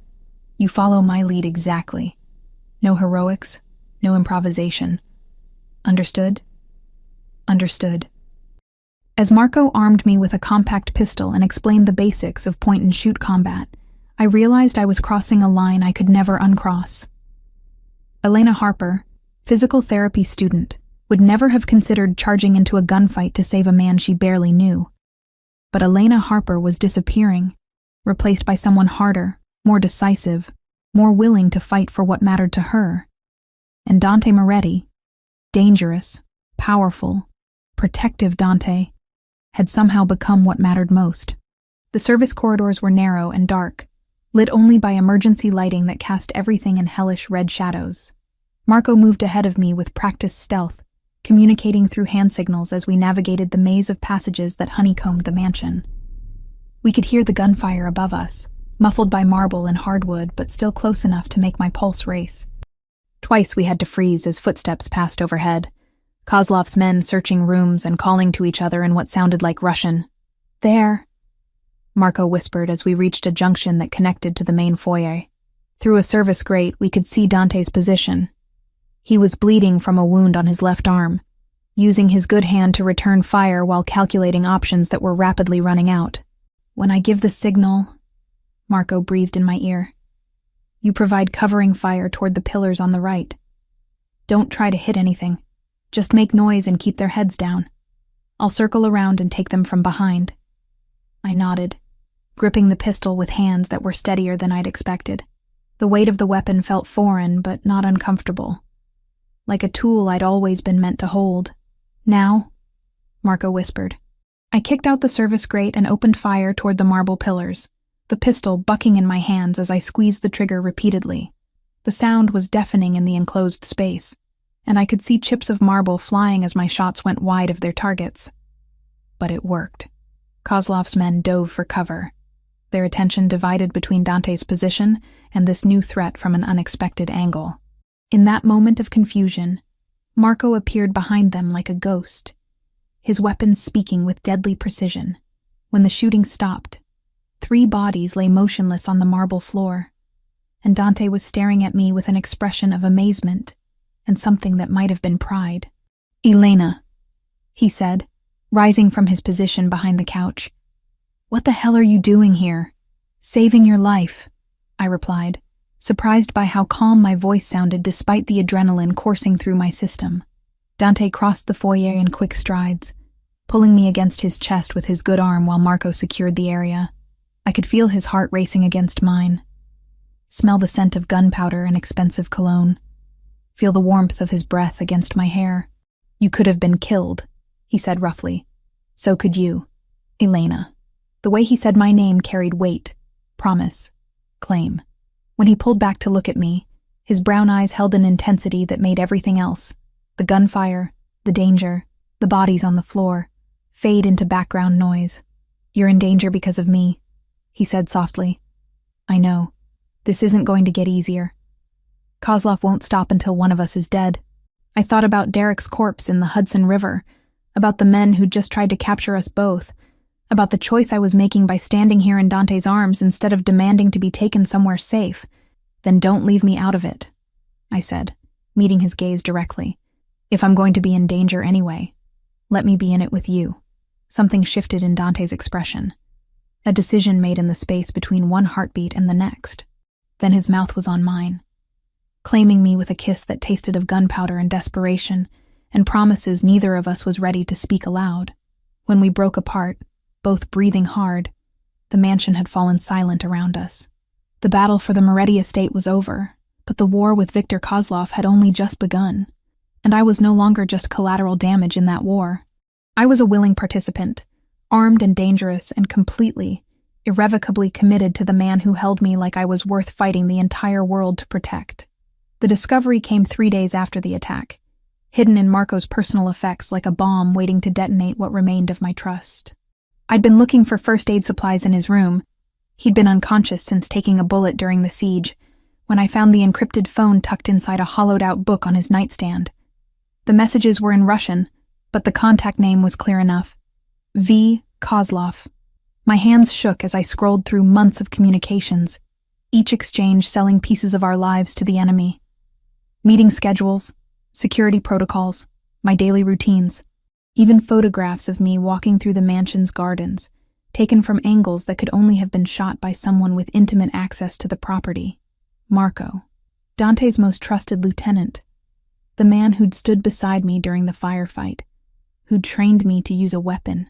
S1: "you follow my lead exactly. No heroics, no improvisation. Understood?" "Understood." As Marco armed me with a compact pistol and explained the basics of point-and-shoot combat, I realized I was crossing a line I could never uncross. Elena Harper, physical therapy student, would never have considered charging into a gunfight to save a man she barely knew. But Elena Harper was disappearing, replaced by someone harder, more decisive, more willing to fight for what mattered to her. And Dante Moretti, dangerous, powerful, protective Dante, had somehow become what mattered most. The service corridors were narrow and dark, lit only by emergency lighting that cast everything in hellish red shadows. Marco moved ahead of me with practiced stealth, communicating through hand signals as we navigated the maze of passages that honeycombed the mansion. We could hear the gunfire above us, muffled by marble and hardwood, but still close enough to make my pulse race. Twice we had to freeze as footsteps passed overhead, Kozlov's men searching rooms and calling to each other in what sounded like Russian. "There," Marco whispered as we reached a junction that connected to the main foyer. Through a service grate, we could see Dante's position. He was bleeding from a wound on his left arm, using his good hand to return fire while calculating options that were rapidly running out. "When I give the signal," Marco breathed in my ear, "you provide covering fire toward the pillars on the right. Don't try to hit anything. Just make noise and keep their heads down. I'll circle around and take them from behind." I nodded, gripping the pistol with hands that were steadier than I'd expected. The weight of the weapon felt foreign, but not uncomfortable. Like a tool I'd always been meant to hold. Now? Marco whispered. I kicked out the service grate and opened fire toward the marble pillars, the pistol bucking in my hands as I squeezed the trigger repeatedly. The sound was deafening in the enclosed space, and I could see chips of marble flying as my shots went wide of their targets. But it worked. Kozlov's men dove for cover, their attention divided between Dante's position and this new threat from an unexpected angle. In that moment of confusion, Marco appeared behind them like a ghost, his weapons speaking with deadly precision. When the shooting stopped, 3 bodies lay motionless on the marble floor, and Dante was staring at me with an expression of amazement and something that might have been pride. "Elena," he said, rising from his position behind the couch. "What the hell are you doing here?" "Saving your life," I replied, surprised by how calm my voice sounded despite the adrenaline coursing through my system. Dante crossed the foyer in quick strides, pulling me against his chest with his good arm while Marco secured the area. I could feel his heart racing against mine, smell the scent of gunpowder and expensive cologne, feel the warmth of his breath against my hair. "You could have been killed," he said roughly. "So could you, Elena." The way he said my name carried weight, promise, claim. When he pulled back to look at me, his brown eyes held an intensity that made everything else, the gunfire, the danger, the bodies on the floor, fade into background noise. "You're in danger because of me," he said softly. "I know. This isn't going to get easier. Kozlov won't stop until one of us is dead." I thought about Derek's corpse in the Hudson River, about the men who'd just tried to capture us both, about the choice I was making by standing here in Dante's arms instead of demanding to be taken somewhere safe. "Then don't leave me out of it," I said, meeting his gaze directly. "If I'm going to be in danger anyway, let me be in it with you." Something shifted in Dante's expression, a decision made in the space between one heartbeat and the next. Then his mouth was on mine, claiming me with a kiss that tasted of gunpowder and desperation, and promises neither of us was ready to speak aloud. When we broke apart, both breathing hard, the mansion had fallen silent around us. The battle for the Moretti estate was over, but the war with Viktor Kozlov had only just begun, and I was no longer just collateral damage in that war. I was a willing participant, armed and dangerous and completely, irrevocably committed to the man who held me like I was worth fighting the entire world to protect. The discovery came 3 days after the attack, hidden in Marco's personal effects like a bomb waiting to detonate what remained of my trust. I'd been looking for first aid supplies in his room. He'd been unconscious since taking a bullet during the siege, when I found the encrypted phone tucked inside a hollowed-out book on his nightstand. The messages were in Russian, but the contact name was clear enough. V. Kozlov. My hands shook as I scrolled through months of communications, each exchange selling pieces of our lives to the enemy. Meeting schedules, security protocols, my daily routines, even photographs of me walking through the mansion's gardens, taken from angles that could only have been shot by someone with intimate access to the property. Marco, Dante's most trusted lieutenant, the man who'd stood beside me during the firefight, who'd trained me to use a weapon,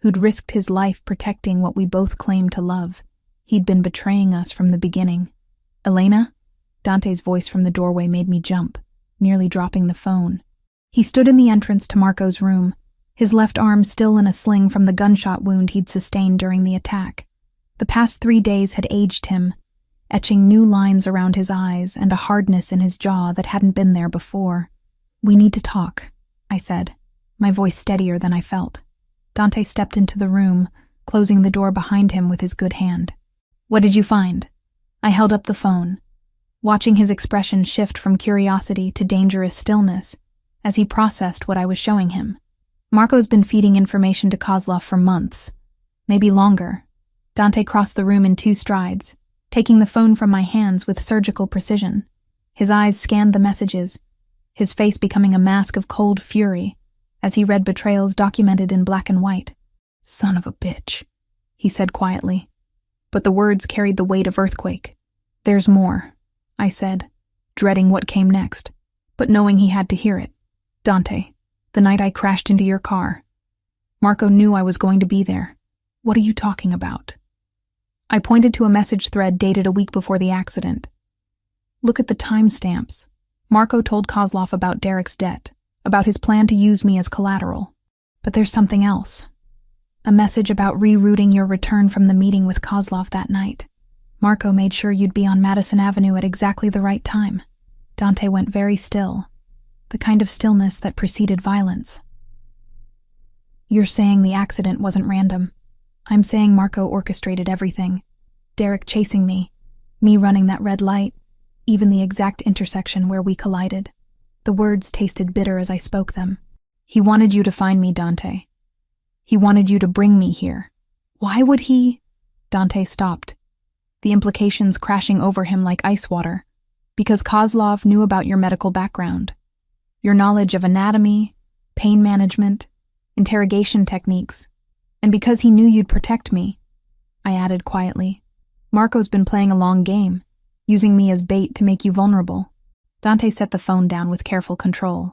S1: who'd risked his life protecting what we both claimed to love. He'd been betraying us from the beginning. "Elena?" Dante's voice from the doorway made me jump, nearly dropping the phone. He stood in the entrance to Marco's room, his left arm still in a sling from the gunshot wound he'd sustained during the attack. The past 3 days had aged him, etching new lines around his eyes and a hardness in his jaw that hadn't been there before. "We need to talk," I said, my voice steadier than I felt. Dante stepped into the room, closing the door behind him with his good hand. "What did you find?" I held up the phone, watching his expression shift from curiosity to dangerous stillness as he processed what I was showing him. "Marco's been feeding information to Kozlov for months, maybe longer." Dante crossed the room in 2 strides, taking the phone from my hands with surgical precision. His eyes scanned the messages, his face becoming a mask of cold fury as he read betrayals documented in black and white. "Son of a bitch," he said quietly, but the words carried the weight of earthquake. "There's more," I said, dreading what came next, but knowing he had to hear it. "Dante, the night I crashed into your car, Marco knew I was going to be there. What are you talking about? I pointed to a message thread dated a week before the accident. Look at the timestamps. Marco told Kozlov about Derek's debt, about his plan to use me as collateral. But there's something else. A message about rerouting your return from the meeting with Kozlov that night. Marco made sure you'd be on Madison Avenue at exactly the right time. Dante went very still, the kind of stillness that preceded violence. You're saying the accident wasn't random. I'm saying Marco orchestrated everything. Derek chasing me running that red light, even the exact intersection where we collided. The words tasted bitter as I spoke them. He wanted you to find me, Dante. He wanted you to bring me here. Why would he? Dante stopped, the implications crashing over him like ice water. Because Kozlov knew about your medical background, your knowledge of anatomy, pain management, interrogation techniques, and because he knew you'd protect me, I added quietly. Marco's been playing a long game, using me as bait to make you vulnerable. Dante set the phone down with careful control,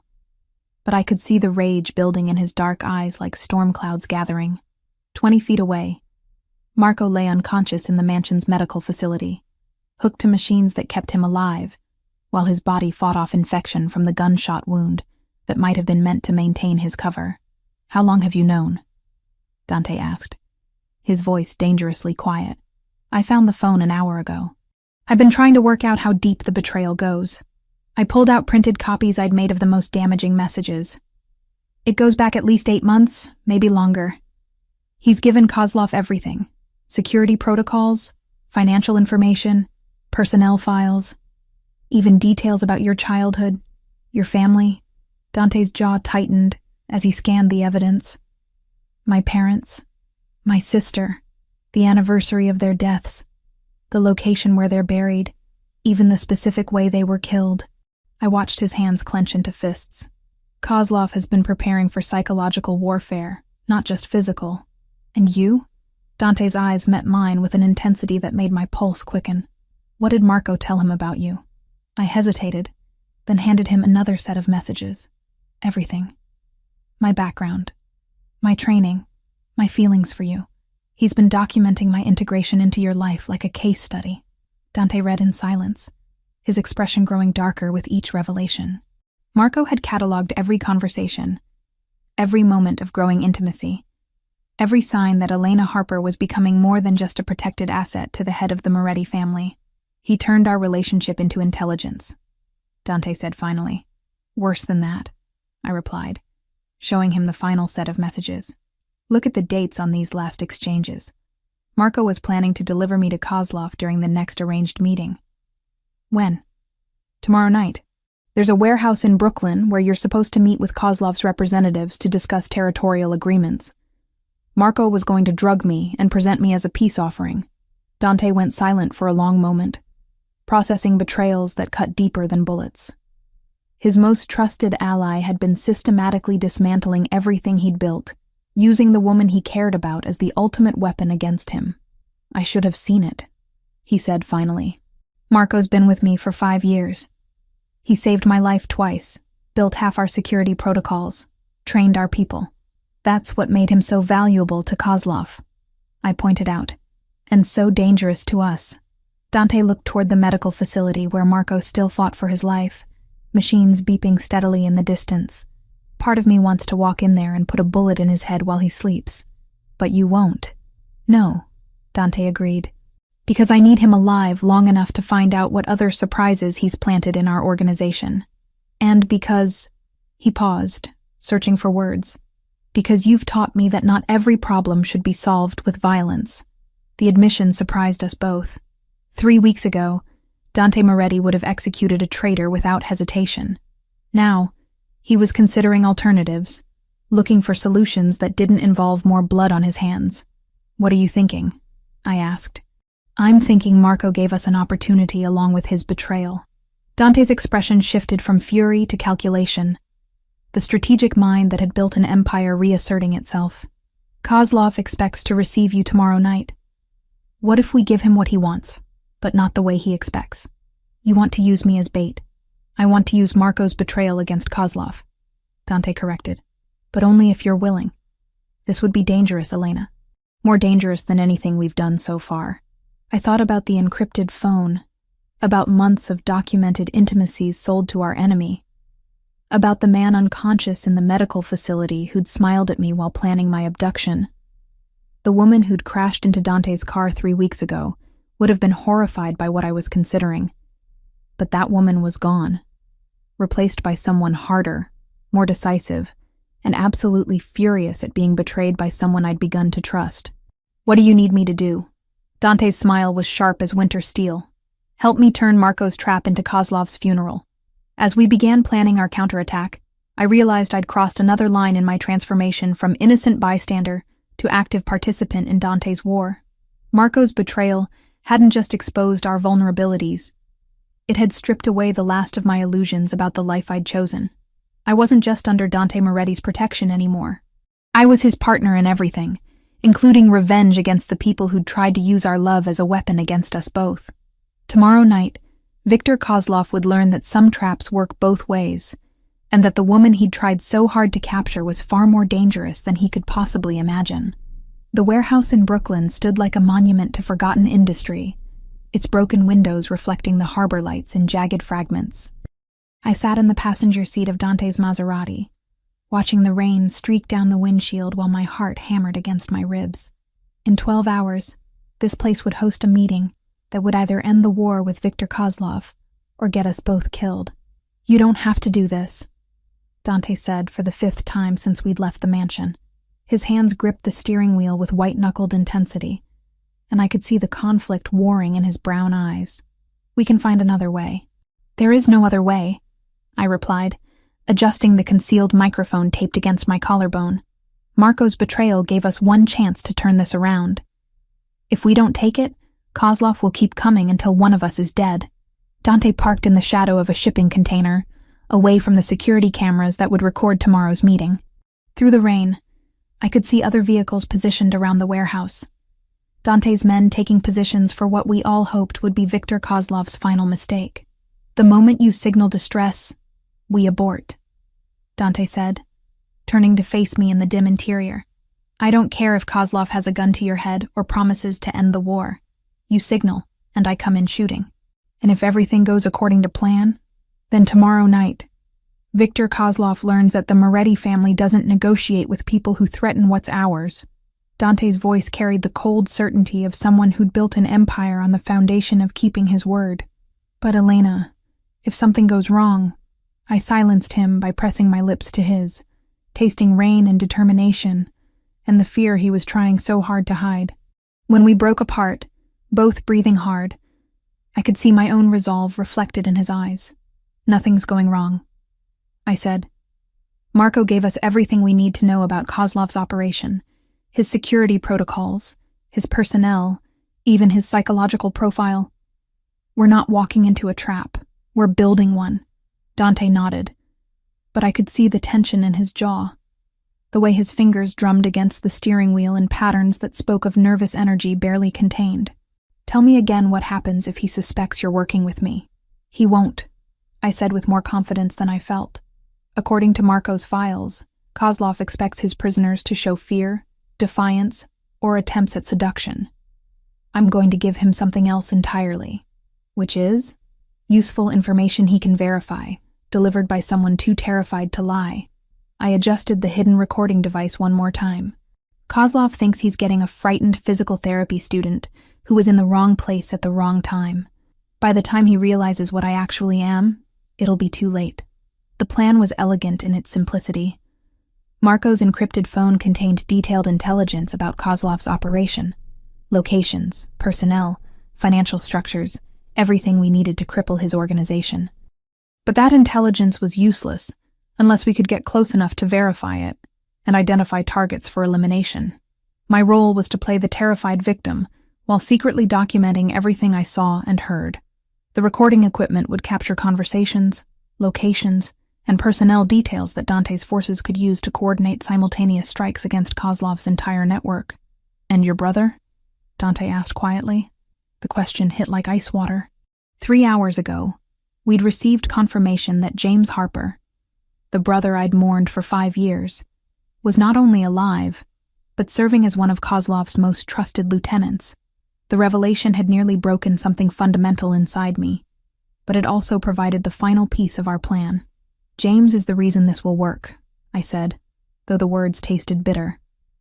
S1: but I could see the rage building in his dark eyes like storm clouds gathering. 20 feet away, Marco lay unconscious in the mansion's medical facility, hooked to machines that kept him alive, while his body fought off infection from the gunshot wound that might have been meant to maintain his cover. How long have you known? Dante asked, his voice dangerously quiet. I found the phone an hour ago. I've been trying to work out how deep the betrayal goes. I pulled out printed copies I'd made of the most damaging messages. It goes back at least 8 months, maybe longer. He's given Kozlov everything. Security protocols, financial information, personnel files, even details about your childhood, your family. Dante's jaw tightened as he scanned the evidence. My parents, my sister, the anniversary of their deaths, the location where they're buried, even the specific way they were killed. I watched his hands clench into fists. Kozlov has been preparing for psychological warfare, not just physical. And you? Dante's eyes met mine with an intensity that made my pulse quicken. What did Marco tell him about you? I hesitated, then handed him another set of messages. Everything. My background. My training. My feelings for you. He's been documenting my integration into your life like a case study. Dante read in silence, his expression growing darker with each revelation. Marco had cataloged every conversation, every moment of growing intimacy, every sign that Elena Harper was becoming more than just a protected asset to the head of the Moretti family. He turned our relationship into intelligence, Dante said finally. Worse than that, I replied, showing him the final set of messages. Look at the dates on these last exchanges. Marco was planning to deliver me to Kozlov during the next arranged meeting. When? Tomorrow night. There's a warehouse in Brooklyn where you're supposed to meet with Kozlov's representatives to discuss territorial agreements. Marco was going to drug me and present me as a peace offering. Dante went silent for a long moment, processing betrayals that cut deeper than bullets. His most trusted ally had been systematically dismantling everything he'd built, using the woman he cared about as the ultimate weapon against him. I should have seen it, he said finally. Marco's been with me for 5 years. He saved my life twice, built half our security protocols, trained our people. That's what made him so valuable to Kozlov, I pointed out, and so dangerous to us. Dante looked toward the medical facility where Marco still fought for his life, machines beeping steadily in the distance. Part of me wants to walk in there and put a bullet in his head while he sleeps. But you won't. No, Dante agreed. Because I need him alive long enough to find out what other surprises he's planted in our organization. And because... He paused, searching for words. Because you've taught me that not every problem should be solved with violence. The admission surprised us both. 3 weeks ago, Dante Moretti would have executed a traitor without hesitation. Now, he was considering alternatives, looking for solutions that didn't involve more blood on his hands. What are you thinking? I asked. I'm thinking Marco gave us an opportunity along with his betrayal. Dante's expression shifted from fury to calculation, the strategic mind that had built an empire reasserting itself. Kozlov expects to receive you tomorrow night. What if we give him what he wants, but not the way he expects? You want to use me as bait. I want to use Marco's betrayal against Kozlov, Dante corrected. But only if you're willing. This would be dangerous, Elena. More dangerous than anything we've done so far. I thought about the encrypted phone, about months of documented intimacies sold to our enemy, about the man unconscious in the medical facility who'd smiled at me while planning my abduction. The woman who'd crashed into Dante's car 3 weeks ago would have been horrified by what I was considering. But that woman was gone, replaced by someone harder, more decisive, and absolutely furious at being betrayed by someone I'd begun to trust. "What do you need me to do?" Dante's smile was sharp as winter steel. "Help me turn Marco's trap into Kozlov's funeral." As we began planning our counterattack, I realized I'd crossed another line in my transformation from innocent bystander to active participant in Dante's war. Marco's betrayal hadn't just exposed our vulnerabilities. It had stripped away the last of my illusions about the life I'd chosen. I wasn't just under Dante Moretti's protection anymore. I was his partner in everything, including revenge against the people who'd tried to use our love as a weapon against us both. Tomorrow night, Viktor Kozlov would learn that some traps work both ways, and that the woman he'd tried so hard to capture was far more dangerous than he could possibly imagine. The warehouse in Brooklyn stood like a monument to forgotten industry, its broken windows reflecting the harbor lights in jagged fragments. I sat in the passenger seat of Dante's Maserati, watching the rain streak down the windshield while my heart hammered against my ribs. In 12 hours, this place would host a meeting that would either end the war with Viktor Kozlov or get us both killed. "You don't have to do this," Dante said for the 5th time since we'd left the mansion. His hands gripped the steering wheel with white-knuckled intensity, and I could see the conflict warring in his brown eyes. "We can find another way." "There is no other way," I replied, adjusting the concealed microphone taped against my collarbone. "Marco's betrayal gave us one chance to turn this around. If we don't take it, Kozlov will keep coming until one of us is dead." Dante parked in the shadow of a shipping container, away from the security cameras that would record tomorrow's meeting. Through the rain, I could see other vehicles positioned around the warehouse. Dante's men taking positions for what we all hoped would be Viktor Kozlov's final mistake. "The moment you signal distress, we abort," Dante said, turning to face me in the dim interior. "I don't care if Kozlov has a gun to your head or promises to end the war. You signal, and I come in shooting. And if everything goes according to plan, then tomorrow night, Viktor Kozlov learns that the Moretti family doesn't negotiate with people who threaten what's ours." Dante's voice carried the cold certainty of someone who'd built an empire on the foundation of keeping his word. "But Elena, if something goes wrong," I silenced him by pressing my lips to his, tasting rain and determination, and the fear he was trying so hard to hide. When we broke apart, both breathing hard, I could see my own resolve reflected in his eyes. "Nothing's going wrong," I said. "Marco gave us everything we need to know about Kozlov's operation, his security protocols, his personnel, even his psychological profile. We're not walking into a trap. We're building one." Dante nodded, but I could see the tension in his jaw, the way his fingers drummed against the steering wheel in patterns that spoke of nervous energy barely contained. "Tell me again what happens if he suspects you're working with me." "He won't," I said with more confidence than I felt. According to Marco's files, Kozlov expects his prisoners to show fear, defiance, or attempts at seduction. I'm going to give him something else entirely, which is useful information he can verify, delivered by someone too terrified to lie. I adjusted the hidden recording device one more time. Kozlov thinks he's getting a frightened physical therapy student who was in the wrong place at the wrong time. By the time he realizes what I actually am, it'll be too late. The plan was elegant in its simplicity. Marco's encrypted phone contained detailed intelligence about Kozlov's operation. Locations, personnel, financial structures, everything we needed to cripple his organization. But that intelligence was useless unless we could get close enough to verify it and identify targets for elimination. My role was to play the terrified victim while secretly documenting everything I saw and heard. The recording equipment would capture conversations, locations, and personnel details that Dante's forces could use to coordinate simultaneous strikes against Kozlov's entire network. "And your brother?" Dante asked quietly. The question hit like ice water. 3 hours ago, we'd received confirmation that James Harper, the brother I'd mourned for 5 years, was not only alive, but serving as one of Kozlov's most trusted lieutenants. The revelation had nearly broken something fundamental inside me, but it also provided the final piece of our plan. "James is the reason this will work," I said, though the words tasted bitter.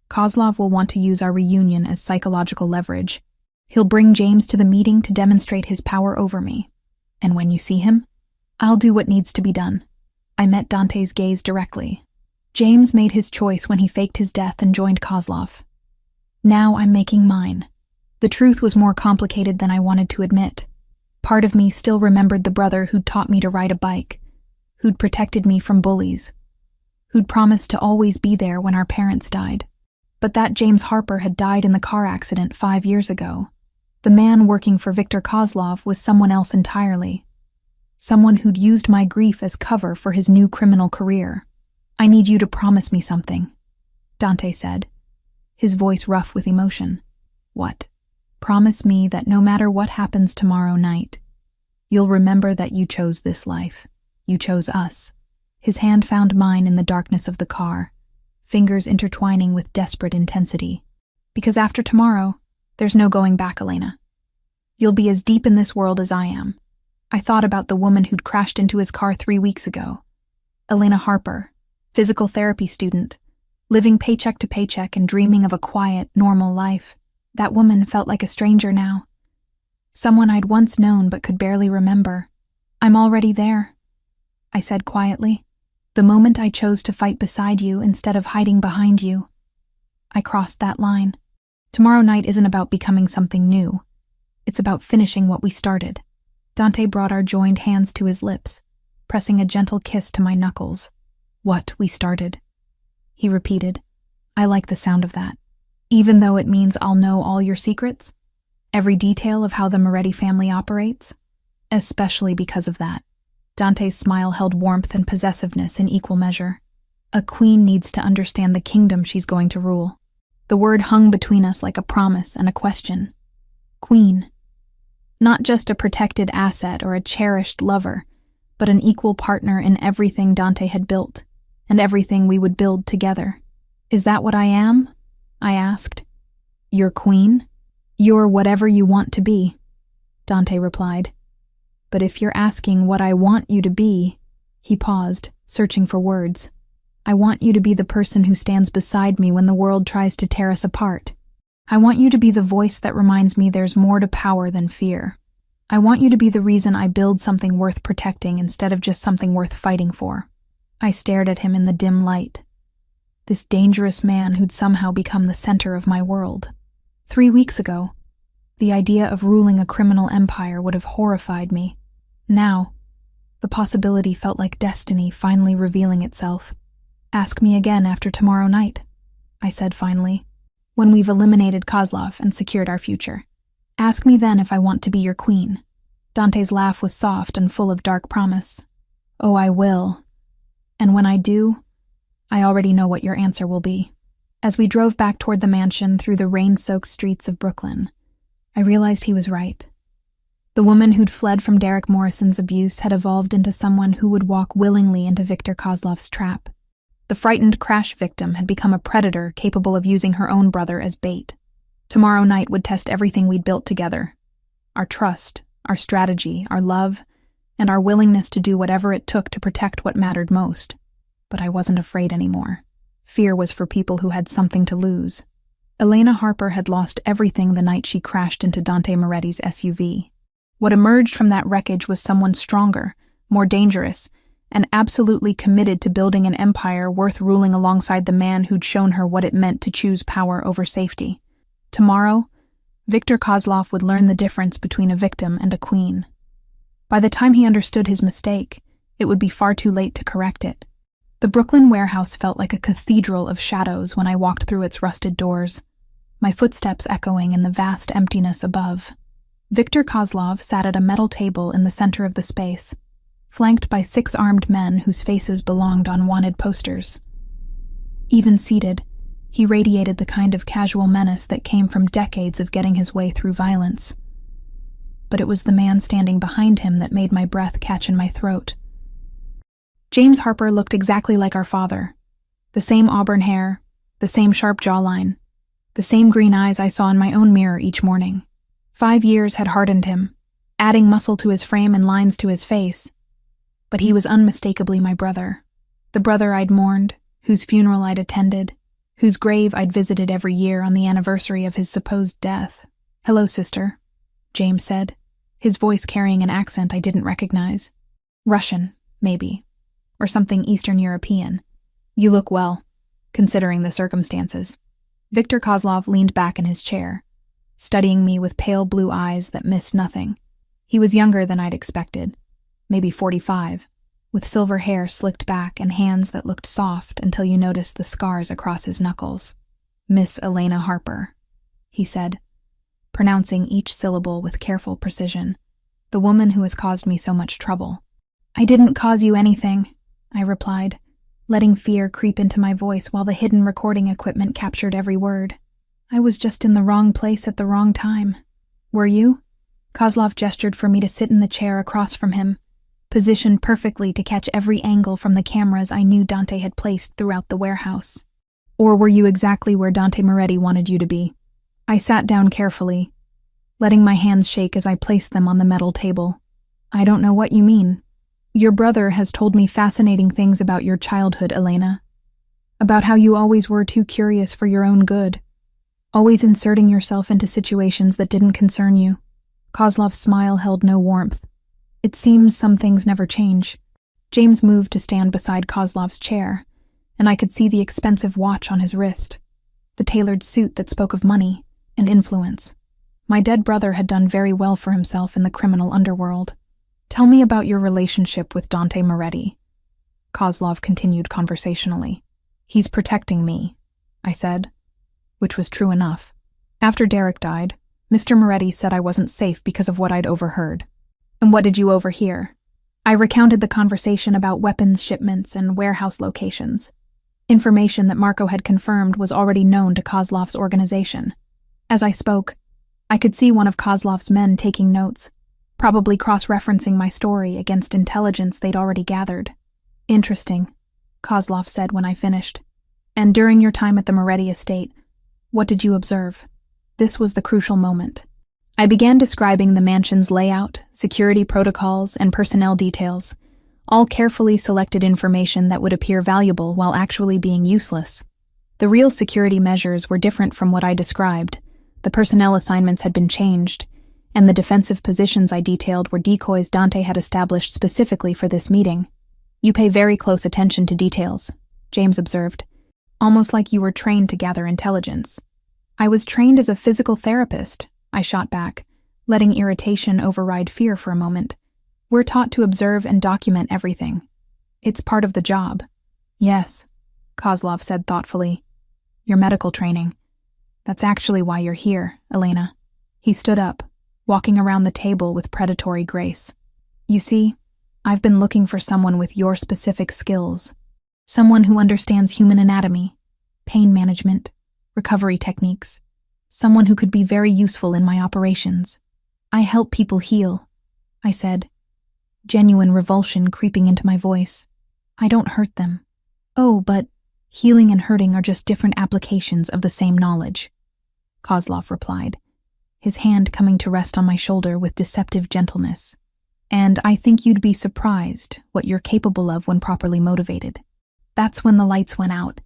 S1: "Kozlov will want to use our reunion as psychological leverage. He'll bring James to the meeting to demonstrate his power over me. And when you see him, I'll do what needs to be done." I met Dante's gaze directly. James made his choice when he faked his death and joined Kozlov. Now I'm making mine. The truth was more complicated than I wanted to admit. Part of me still remembered the brother who'd taught me to ride a bike, who'd protected me from bullies, who'd promised to always be there when our parents died. But that James Harper had died in the car accident 5 years ago. The man working for Viktor Kozlov was someone else entirely. Someone who'd used my grief as cover for his new criminal career. "I need you to promise me something," Dante said, his voice rough with emotion. "What?" "Promise me that no matter what happens tomorrow night, you'll remember that you chose this life. You chose us." His hand found mine in the darkness of the car, fingers intertwining with desperate intensity. "Because after tomorrow, there's no going back, Elena. You'll be as deep in this world as I am." I thought about the woman who'd crashed into his car 3 weeks ago. Elena Harper, physical therapy student, living paycheck to paycheck and dreaming of a quiet, normal life. That woman felt like a stranger now. Someone I'd once known but could barely remember. "I'm already there," I said quietly. "The moment I chose to fight beside you instead of hiding behind you, I crossed that line. Tomorrow night isn't about becoming something new. It's about finishing what we started." Dante brought our joined hands to his lips, pressing a gentle kiss to my knuckles. "What we started," he repeated. I like the sound of that. "Even though it means I'll know all your secrets? Every detail of how the Moretti family operates? Especially because of that." Dante's smile held warmth and possessiveness in equal measure. "A queen needs to understand the kingdom she's going to rule." The word hung between us like a promise and a question. Queen. Not just a protected asset or a cherished lover, but an equal partner in everything Dante had built, and everything we would build together. "Is that what I am?" I asked. "Your queen? You're whatever you want to be," Dante replied. "But if you're asking what I want you to be," he paused, searching for words. "I want you to be the person who stands beside me when the world tries to tear us apart. I want you to be the voice that reminds me there's more to power than fear. I want you to be the reason I build something worth protecting instead of just something worth fighting for." I stared at him in the dim light. This dangerous man who'd somehow become the center of my world. 3 weeks ago, the idea of ruling a criminal empire would have horrified me. Now, the possibility felt like destiny finally revealing itself. "Ask me again after tomorrow night," I said finally, "when we've eliminated Kozlov and secured our future. Ask me then if I want to be your queen." Dante's laugh was soft and full of dark promise. "Oh, I will. And when I do, I already know what your answer will be." As we drove back toward the mansion through the rain-soaked streets of Brooklyn, I realized he was right. The woman who'd fled from Derek Morrison's abuse had evolved into someone who would walk willingly into Viktor Kozlov's trap. The frightened crash victim had become a predator capable of using her own brother as bait. Tomorrow night would test everything we'd built together. Our trust, our strategy, our love, and our willingness to do whatever it took to protect what mattered most. But I wasn't afraid anymore. Fear was for people who had something to lose. Elena Harper had lost everything the night she crashed into Dante Moretti's SUV. What emerged from that wreckage was someone stronger, more dangerous, and absolutely committed to building an empire worth ruling alongside the man who'd shown her what it meant to choose power over safety. Tomorrow, Viktor Kozlov would learn the difference between a victim and a queen. By the time he understood his mistake, it would be far too late to correct it. The Brooklyn warehouse felt like a cathedral of shadows when I walked through its rusted doors, my footsteps echoing in the vast emptiness above. Viktor Kozlov sat at a metal table in the center of the space, flanked by 6 armed men whose faces belonged on wanted posters. Even seated, he radiated the kind of casual menace that came from decades of getting his way through violence. But it was the man standing behind him that made my breath catch in my throat. James Harper looked exactly like our father. The same auburn hair, the same sharp jawline, the same green eyes I saw in my own mirror each morning. 5 years had hardened him, adding muscle to his frame and lines to his face. But he was unmistakably my brother. The brother I'd mourned, whose funeral I'd attended, whose grave I'd visited every year on the anniversary of his supposed death. "Hello, sister," James said, his voice carrying an accent I didn't recognize. Russian, maybe, or something Eastern European. "You look well, considering the circumstances." Viktor Kozlov leaned back in his chair, studying me with pale blue eyes that missed nothing. He was younger than I'd expected, maybe 45, with silver hair slicked back and hands that looked soft until you noticed the scars across his knuckles. "Miss Elena Harper," he said, pronouncing each syllable with careful precision. "The woman who has caused me so much trouble." "I didn't cause you anything," I replied, letting fear creep into my voice while the hidden recording equipment captured every word. "I was just in the wrong place at the wrong time." "Were you?" Kozlov gestured for me to sit in the chair across from him, positioned perfectly to catch every angle from the cameras I knew Dante had placed throughout the warehouse. "Or were you exactly where Dante Moretti wanted you to be?" I sat down carefully, letting my hands shake as I placed them on the metal table. "I don't know what you mean." "Your brother has told me fascinating things about your childhood, Elena. About how you always were too curious for your own good, always inserting yourself into situations that didn't concern you." Kozlov's smile held no warmth. "It seems some things never change." James moved to stand beside Kozlov's chair, and I could see the expensive watch on his wrist, the tailored suit that spoke of money and influence. My dead brother had done very well for himself in the criminal underworld. "Tell me about your relationship with Dante Moretti," Kozlov continued conversationally. "He's protecting me," I said, which was true enough. "After Derek died, Mr. Moretti said I wasn't safe because of what I'd overheard." "And what did you overhear?" I recounted the conversation about weapons shipments and warehouse locations. Information that Marco had confirmed was already known to Kozlov's organization. As I spoke, I could see one of Kozlov's men taking notes, probably cross-referencing my story against intelligence they'd already gathered. "Interesting," Kozlov said when I finished. "And during your time at the Moretti estate, what did you observe?" This was the crucial moment. I began describing the mansion's layout, security protocols, and personnel details, all carefully selected information that would appear valuable while actually being useless. The real security measures were different from what I described. The personnel assignments had been changed, and the defensive positions I detailed were decoys Dante had established specifically for this meeting. "You pay very close attention to details," James observed, "almost like you were trained to gather intelligence." "I was trained as a physical therapist," I shot back, letting irritation override fear for a moment. "We're taught to observe and document everything. It's part of the job." "Yes," Kozlov said thoughtfully. "Your medical training. That's actually why you're here, Elena." He stood up, walking around the table with predatory grace. "You see, I've been looking for someone with your specific skills. Someone who understands human anatomy, pain management, recovery techniques. Someone who could be very useful in my operations." "I help people heal," I said, genuine revulsion creeping into my voice. "I don't hurt them." "Oh, but healing and hurting are just different applications of the same knowledge," Kozlov replied, his hand coming to rest on my shoulder with deceptive gentleness. "And I think you'd be surprised what you're capable of when properly motivated." That's when the lights went out.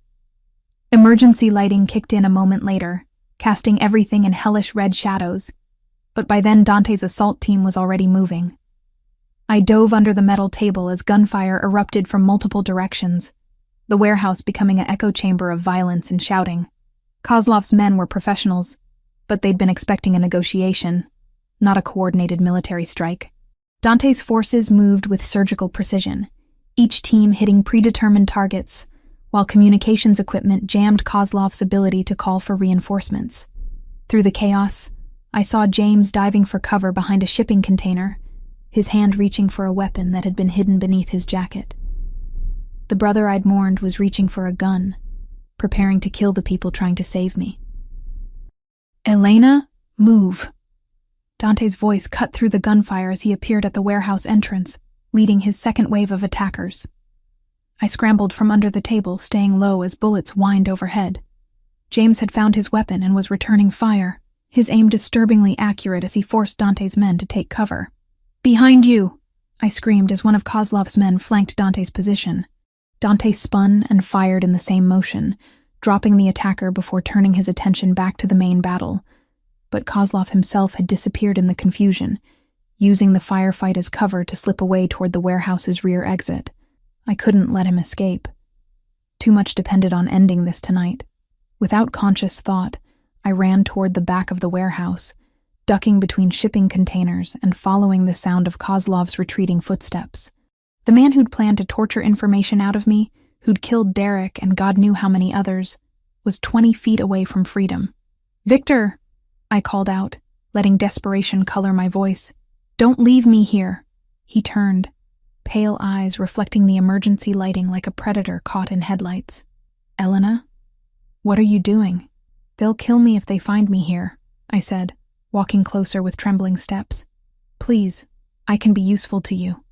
S1: Emergency lighting kicked in a moment later, casting everything in hellish red shadows, but by then Dante's assault team was already moving. I dove under the metal table as gunfire erupted from multiple directions, the warehouse becoming an echo chamber of violence and shouting. Kozlov's men were professionals, but they'd been expecting a negotiation, not a coordinated military strike. Dante's forces moved with surgical precision, each team hitting predetermined targets, while communications equipment jammed Kozlov's ability to call for reinforcements. Through the chaos, I saw James diving for cover behind a shipping container, his hand reaching for a weapon that had been hidden beneath his jacket. The brother I'd mourned was reaching for a gun, preparing to kill the people trying to save me. "Elena, move." Dante's voice cut through the gunfire as he appeared at the warehouse entrance, leading his second wave of attackers. I scrambled from under the table, staying low as bullets whined overhead. James had found his weapon and was returning fire, his aim disturbingly accurate as he forced Dante's men to take cover. "Behind you!" I screamed as one of Kozlov's men flanked Dante's position. Dante spun and fired in the same motion, dropping the attacker before turning his attention back to the main battle. But Kozlov himself had disappeared in the confusion, using the firefight as cover to slip away toward the warehouse's rear exit. I couldn't let him escape. Too much depended on ending this tonight. Without conscious thought, I ran toward the back of the warehouse, ducking between shipping containers and following the sound of Kozlov's retreating footsteps. The man who'd planned to torture information out of me, who'd killed Derek and God knew how many others, was 20 feet away from freedom. "Victor!" I called out, letting desperation color my voice. "Don't leave me here." He turned, pale eyes reflecting the emergency lighting like a predator caught in headlights. "Elena? What are you doing?" "They'll kill me if they find me here," I said, walking closer with trembling steps. "Please, I can be useful to you.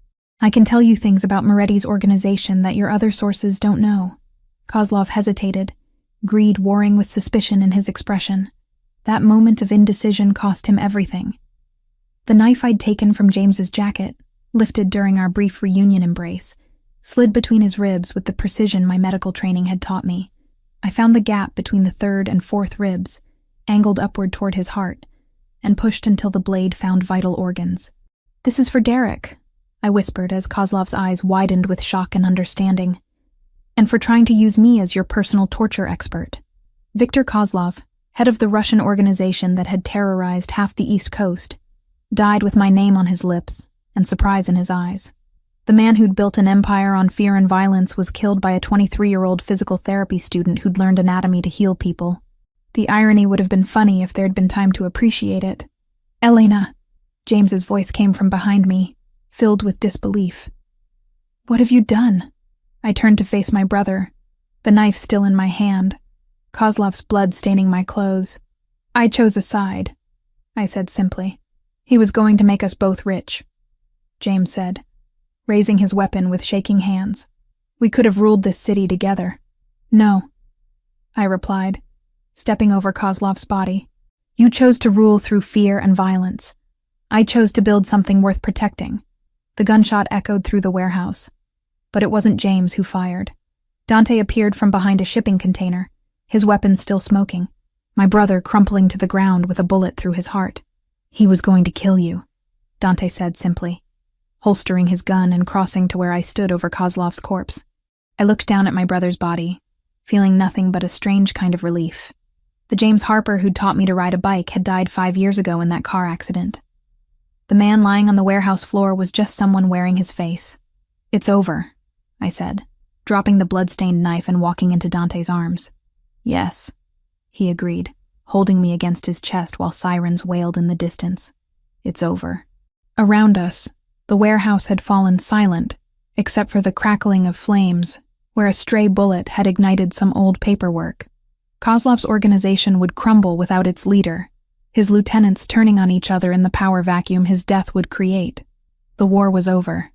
S1: I can tell you things about Moretti's organization that your other sources don't know." Kozlov hesitated, greed warring with suspicion in his expression. That moment of indecision cost him everything. The knife I'd taken from James's jacket, lifted during our brief reunion embrace, slid between his ribs with the precision my medical training had taught me. I found the gap between the third and fourth ribs, angled upward toward his heart, and pushed until the blade found vital organs. "This is for Derek," I whispered as Kozlov's eyes widened with shock and understanding. "And for trying to use me as your personal torture expert." Viktor Kozlov, head of the Russian organization that had terrorized half the East Coast, died with my name on his lips and surprise in his eyes. The man who'd built an empire on fear and violence was killed by a 23-year-old physical therapy student who'd learned anatomy to heal people. The irony would have been funny if there'd been time to appreciate it. "Elena," James's voice came from behind me, filled with disbelief. "What have you done?" I turned to face my brother, the knife still in my hand, Kozlov's blood staining my clothes. "I chose a side," I said simply. "He was going to make us both rich," James said, raising his weapon with shaking hands. "We could have ruled this city together." "No," I replied, stepping over Kozlov's body. "You chose to rule through fear and violence. I chose to build something worth protecting." The gunshot echoed through the warehouse. But it wasn't James who fired. Dante appeared from behind a shipping container, his weapon still smoking, my brother crumpling to the ground with a bullet through his heart. "He was going to kill you," Dante said simply, holstering his gun and crossing to where I stood over Kozlov's corpse. I looked down at my brother's body, feeling nothing but a strange kind of relief. The James Harper who'd taught me to ride a bike had died 5 years ago in that car accident. The man lying on the warehouse floor was just someone wearing his face. "It's over," I said, dropping the blood-stained knife and walking into Dante's arms. "Yes," he agreed, holding me against his chest while sirens wailed in the distance. "It's over." Around us, the warehouse had fallen silent, except for the crackling of flames, where a stray bullet had ignited some old paperwork. Kozlov's organization would crumble without its leader, his lieutenants turning on each other in the power vacuum his death would create. The war was over.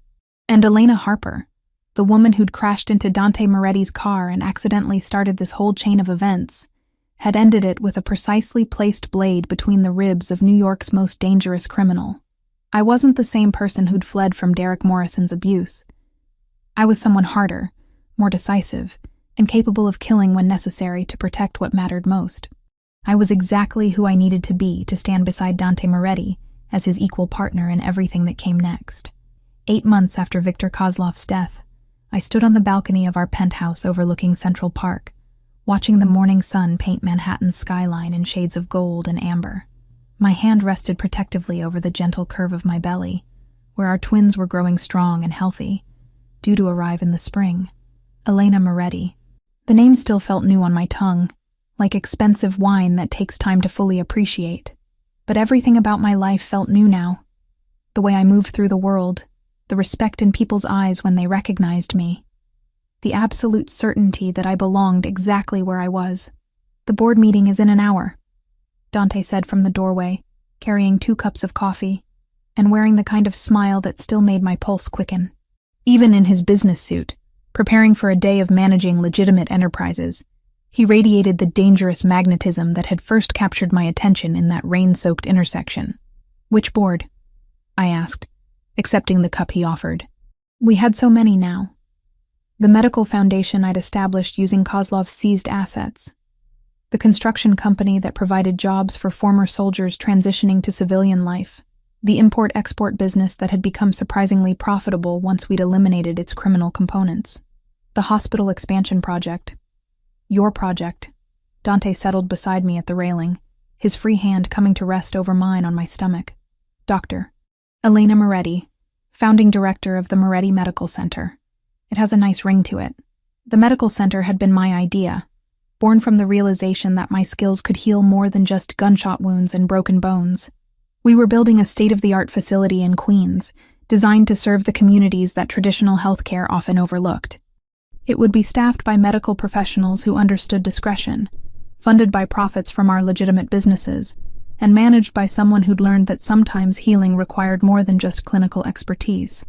S1: And Elena Harper, the woman who'd crashed into Dante Moretti's car and accidentally started this whole chain of events, had ended it with a precisely placed blade between the ribs of New York's most dangerous criminal. I wasn't the same person who'd fled from Derek Morrison's abuse. I was someone harder, more decisive, and capable of killing when necessary to protect what mattered most. I was exactly who I needed to be to stand beside Dante Moretti as his equal partner in everything that came next. 8 months after Viktor Kozlov's death, I stood on the balcony of our penthouse overlooking Central Park, watching the morning sun paint Manhattan's skyline in shades of gold and amber. My hand rested protectively over the gentle curve of my belly, where our twins were growing strong and healthy, due to arrive in the spring. Elena Moretti. The name still felt new on my tongue, like expensive wine that takes time to fully appreciate. But everything about my life felt new now. The way I moved through the world, the respect in people's eyes when they recognized me, the absolute certainty that I belonged exactly where I was. "The board meeting is in an hour," Dante said from the doorway, carrying 2 cups of coffee, and wearing the kind of smile that still made my pulse quicken. Even in his business suit, preparing for a day of managing legitimate enterprises, He radiated the dangerous magnetism that had first captured my attention in that rain-soaked intersection. "Which board?" I asked, accepting the cup he offered. We had so many now. The medical foundation I'd established using Kozlov's seized assets. The construction company that provided jobs for former soldiers transitioning to civilian life. The import-export business that had become surprisingly profitable once we'd eliminated its criminal components. The hospital expansion project. Your project. Dante settled beside me at the railing, his free hand coming to rest over mine on my stomach. Dr. Elena Moretti, founding director of the Moretti Medical Center. It has a nice ring to it. The medical center had been my idea, born from the realization that my skills could heal more than just gunshot wounds and broken bones. We were building a state-of-the-art facility in Queens, designed to serve the communities that traditional healthcare often overlooked. It would be staffed by medical professionals who understood discretion, funded by profits from our legitimate businesses, and managed by someone who'd learned that sometimes healing required more than just clinical expertise.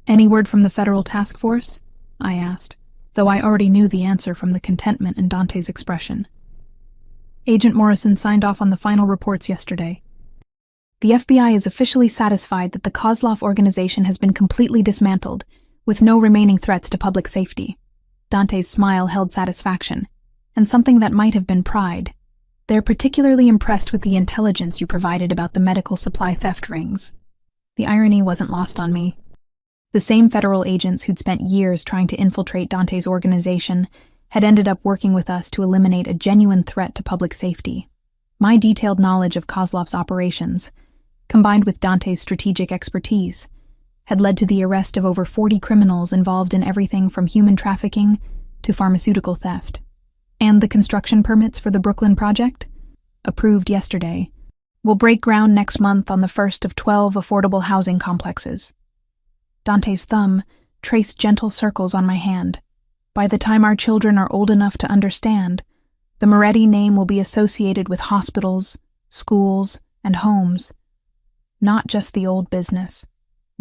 S1: "Any word from the federal task force?" I asked, though I already knew the answer from the contentment in Dante's expression. Agent Morrison signed off on the final reports yesterday. The FBI is officially satisfied that the Kozlov organization has been completely dismantled, with no remaining threats to public safety. Dante's smile held satisfaction, and something that might have been pride. They're particularly impressed with the intelligence you provided about the medical supply theft rings. The irony wasn't lost on me. The same federal agents who'd spent years trying to infiltrate Dante's organization had ended up working with us to eliminate a genuine threat to public safety. My detailed knowledge of Kozlov's operations, combined with Dante's strategic expertise, had led to the arrest of over 40 criminals involved in everything from human trafficking to pharmaceutical theft. And the construction permits for the Brooklyn project? Approved yesterday. Will break ground next month on the first of 12 affordable housing complexes. Dante's thumb traced gentle circles on my hand. By the time our children are old enough to understand, the Moretti name will be associated with hospitals, schools, and homes. Not just the old business.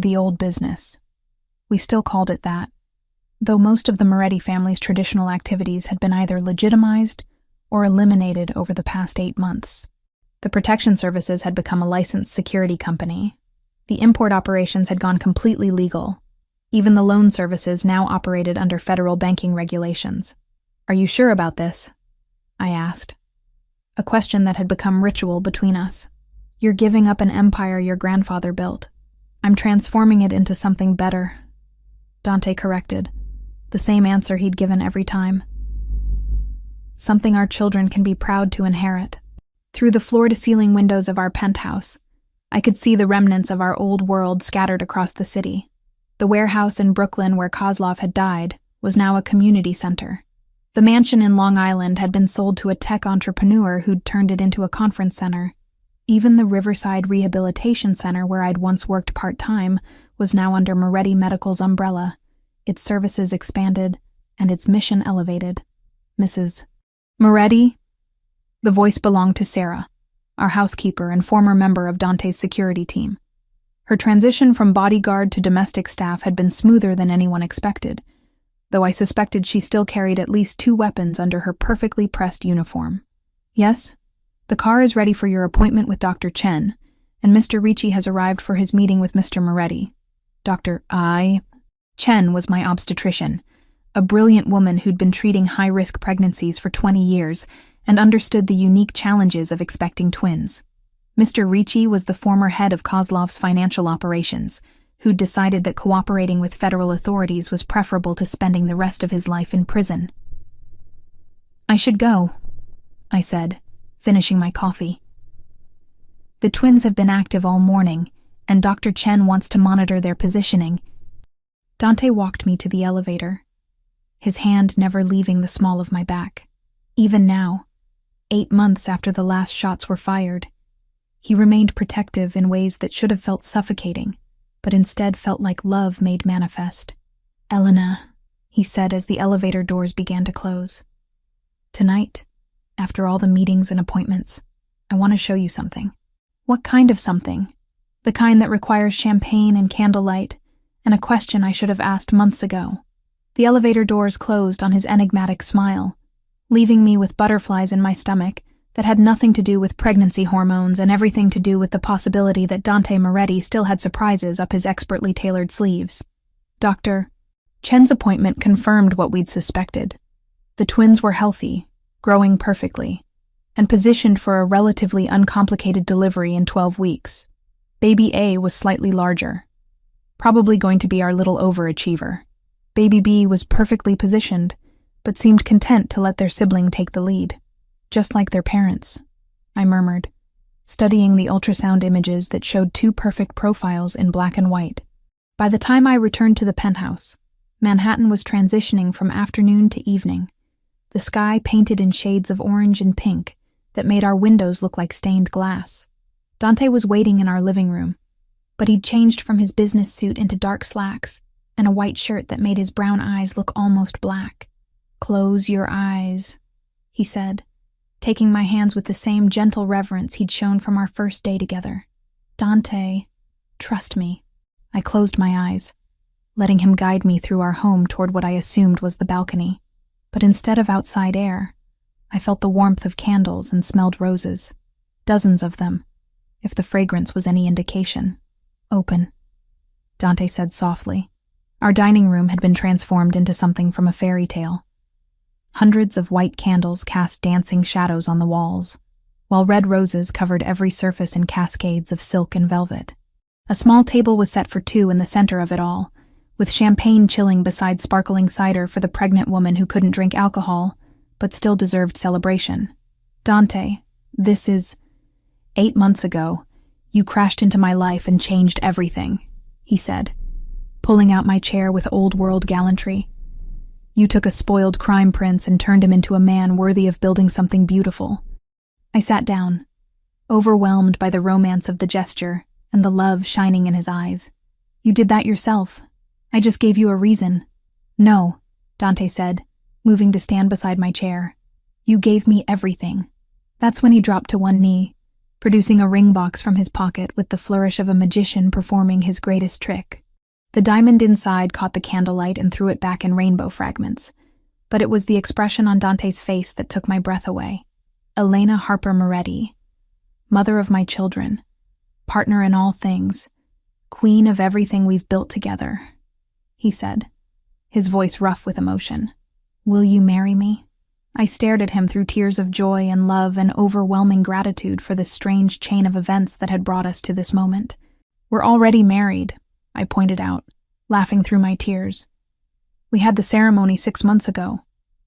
S1: The old business. We still called it that, though most of the Moretti family's traditional activities had been either legitimized or eliminated over the past 8 months. The protection services had become a licensed security company. The import operations had gone completely legal. Even the loan services now operated under federal banking regulations. "Are you sure about this?" I asked. A question that had become ritual between us. "You're giving up an empire your grandfather built. I'm transforming it into something better," Dante corrected, the same answer he'd given every time. "Something our children can be proud to inherit." Through the floor-to-ceiling windows of our penthouse, I could see the remnants of our old world scattered across the city. The warehouse in Brooklyn where Kozlov had died was now a community center. The mansion in Long Island had been sold to a tech entrepreneur who'd turned it into a conference center. Even the Riverside Rehabilitation Center where I'd once worked part-time was now under Moretti Medical's umbrella, its services expanded and its mission elevated. "Mrs. Moretti?" The voice belonged to Sarah, our housekeeper and former member of Dante's security team. Her transition from bodyguard to domestic staff had been smoother than anyone expected, though I suspected she still carried at least 2 weapons under her perfectly pressed uniform. "Yes? The car is ready for your appointment with Dr. Chen, and Mr. Ricci has arrived for his meeting with Mr. Moretti. Dr. Chen was my obstetrician, a brilliant woman who'd been treating high-risk pregnancies for 20 years and understood the unique challenges of expecting twins. Mr. Ricci was the former head of Kozlov's financial operations, who'd decided that cooperating with federal authorities was preferable to spending the rest of his life in prison. "I should go," I said, finishing my coffee. "The twins have been active all morning, and Dr. Chen wants to monitor their positioning." Dante walked me to the elevator, his hand never leaving the small of my back. Even now, 8 months after the last shots were fired, he remained protective in ways that should have felt suffocating, but instead felt like love made manifest. "Elena," he said as the elevator doors began to close. "Tonight, after all the meetings and appointments, I want to show you something." "What kind of something?" "The kind that requires champagne and candlelight, and a question I should have asked months ago." The elevator doors closed on his enigmatic smile, leaving me with butterflies in my stomach that had nothing to do with pregnancy hormones and everything to do with the possibility that Dante Moretti still had surprises up his expertly tailored sleeves. Dr. Chen's appointment confirmed what we'd suspected. The twins were healthy, growing perfectly, and positioned for a relatively uncomplicated delivery in 12 weeks. Baby A was slightly larger, probably going to be our little overachiever. Baby B was perfectly positioned, but seemed content to let their sibling take the lead. Just like their parents, I murmured, studying the ultrasound images that showed two perfect profiles in black and white. By the time I returned to the penthouse, Manhattan was transitioning from afternoon to evening, the sky painted in shades of orange and pink that made our windows look like stained glass. Dante was waiting in our living room, but he'd changed from his business suit into dark slacks and a white shirt that made his brown eyes look almost black. "Close your eyes," he said, taking my hands with the same gentle reverence he'd shown from our first day together. "Dante, trust me." I closed my eyes, letting him guide me through our home toward what I assumed was the balcony. But instead of outside air, I felt the warmth of candles and smelled roses. Dozens of them, if the fragrance was any indication. "Open," Dante said softly. Our dining room had been transformed into something from a fairy tale. Hundreds of white candles cast dancing shadows on the walls, while red roses covered every surface in cascades of silk and velvet. A small table was set for two in the center of it all, with champagne chilling beside sparkling cider for the pregnant woman who couldn't drink alcohol, but still deserved celebration. "Dante, this is 8 months ago. You crashed into my life and changed everything," he said, pulling out my chair with old-world gallantry. "You took a spoiled crime prince and turned him into a man worthy of building something beautiful." I sat down, overwhelmed by the romance of the gesture and the love shining in his eyes. "You did that yourself. I just gave you a reason." "No," Dante said, moving to stand beside my chair. "You gave me everything." That's when he dropped to one knee, producing a ring box from his pocket with the flourish of a magician performing his greatest trick. The diamond inside caught the candlelight and threw it back in rainbow fragments, but it was the expression on Dante's face that took my breath away. "Elena Harper Moretti, mother of my children, partner in all things, queen of everything we've built together," he said, his voice rough with emotion. "Will you marry me?" I stared at him through tears of joy and love and overwhelming gratitude for the strange chain of events that had brought us to this moment. "We're already married," I pointed out, laughing through my tears. "We had the ceremony 6 months ago.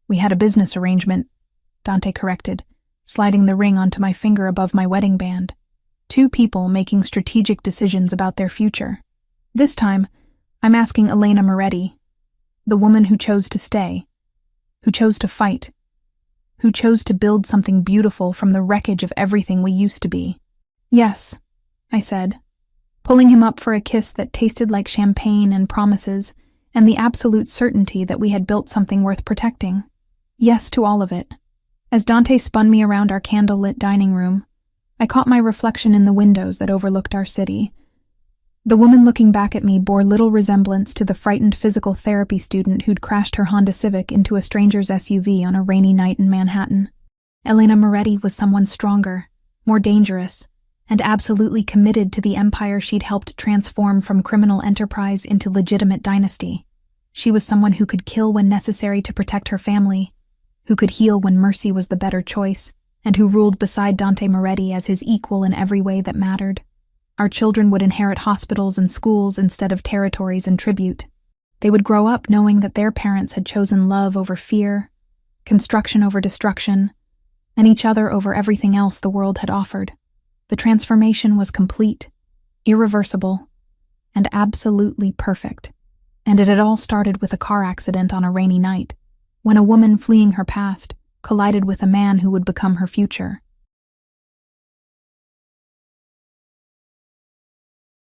S1: We had a business arrangement," Dante corrected, sliding the ring onto my finger above my wedding band. "Two people making strategic decisions about their future. This time, I'm asking Elena Moretti, the woman who chose to stay, who chose to fight, who chose to build something beautiful from the wreckage of everything we used to be." "Yes," I said, pulling him up for a kiss that tasted like champagne and promises, and the absolute certainty that we had built something worth protecting. "Yes to all of it." As Dante spun me around our candle-lit dining room, I caught my reflection in the windows that overlooked our city. The woman looking back at me bore little resemblance to the frightened physical therapy student who'd crashed her Honda Civic into a stranger's SUV on a rainy night in Manhattan. Elena Moretti was someone stronger, more dangerous, and absolutely committed to the empire she'd helped transform from criminal enterprise into legitimate dynasty. She was someone who could kill when necessary to protect her family, who could heal when mercy was the better choice, and who ruled beside Dante Moretti as his equal in every way that mattered. Our children would inherit hospitals and schools instead of territories and tribute. They would grow up knowing that their parents had chosen love over fear, construction over destruction, and each other over everything else the world had offered. The transformation was complete, irreversible, and absolutely perfect. And it had all started with a car accident on a rainy night, when a woman fleeing her past collided with a man who would become her future.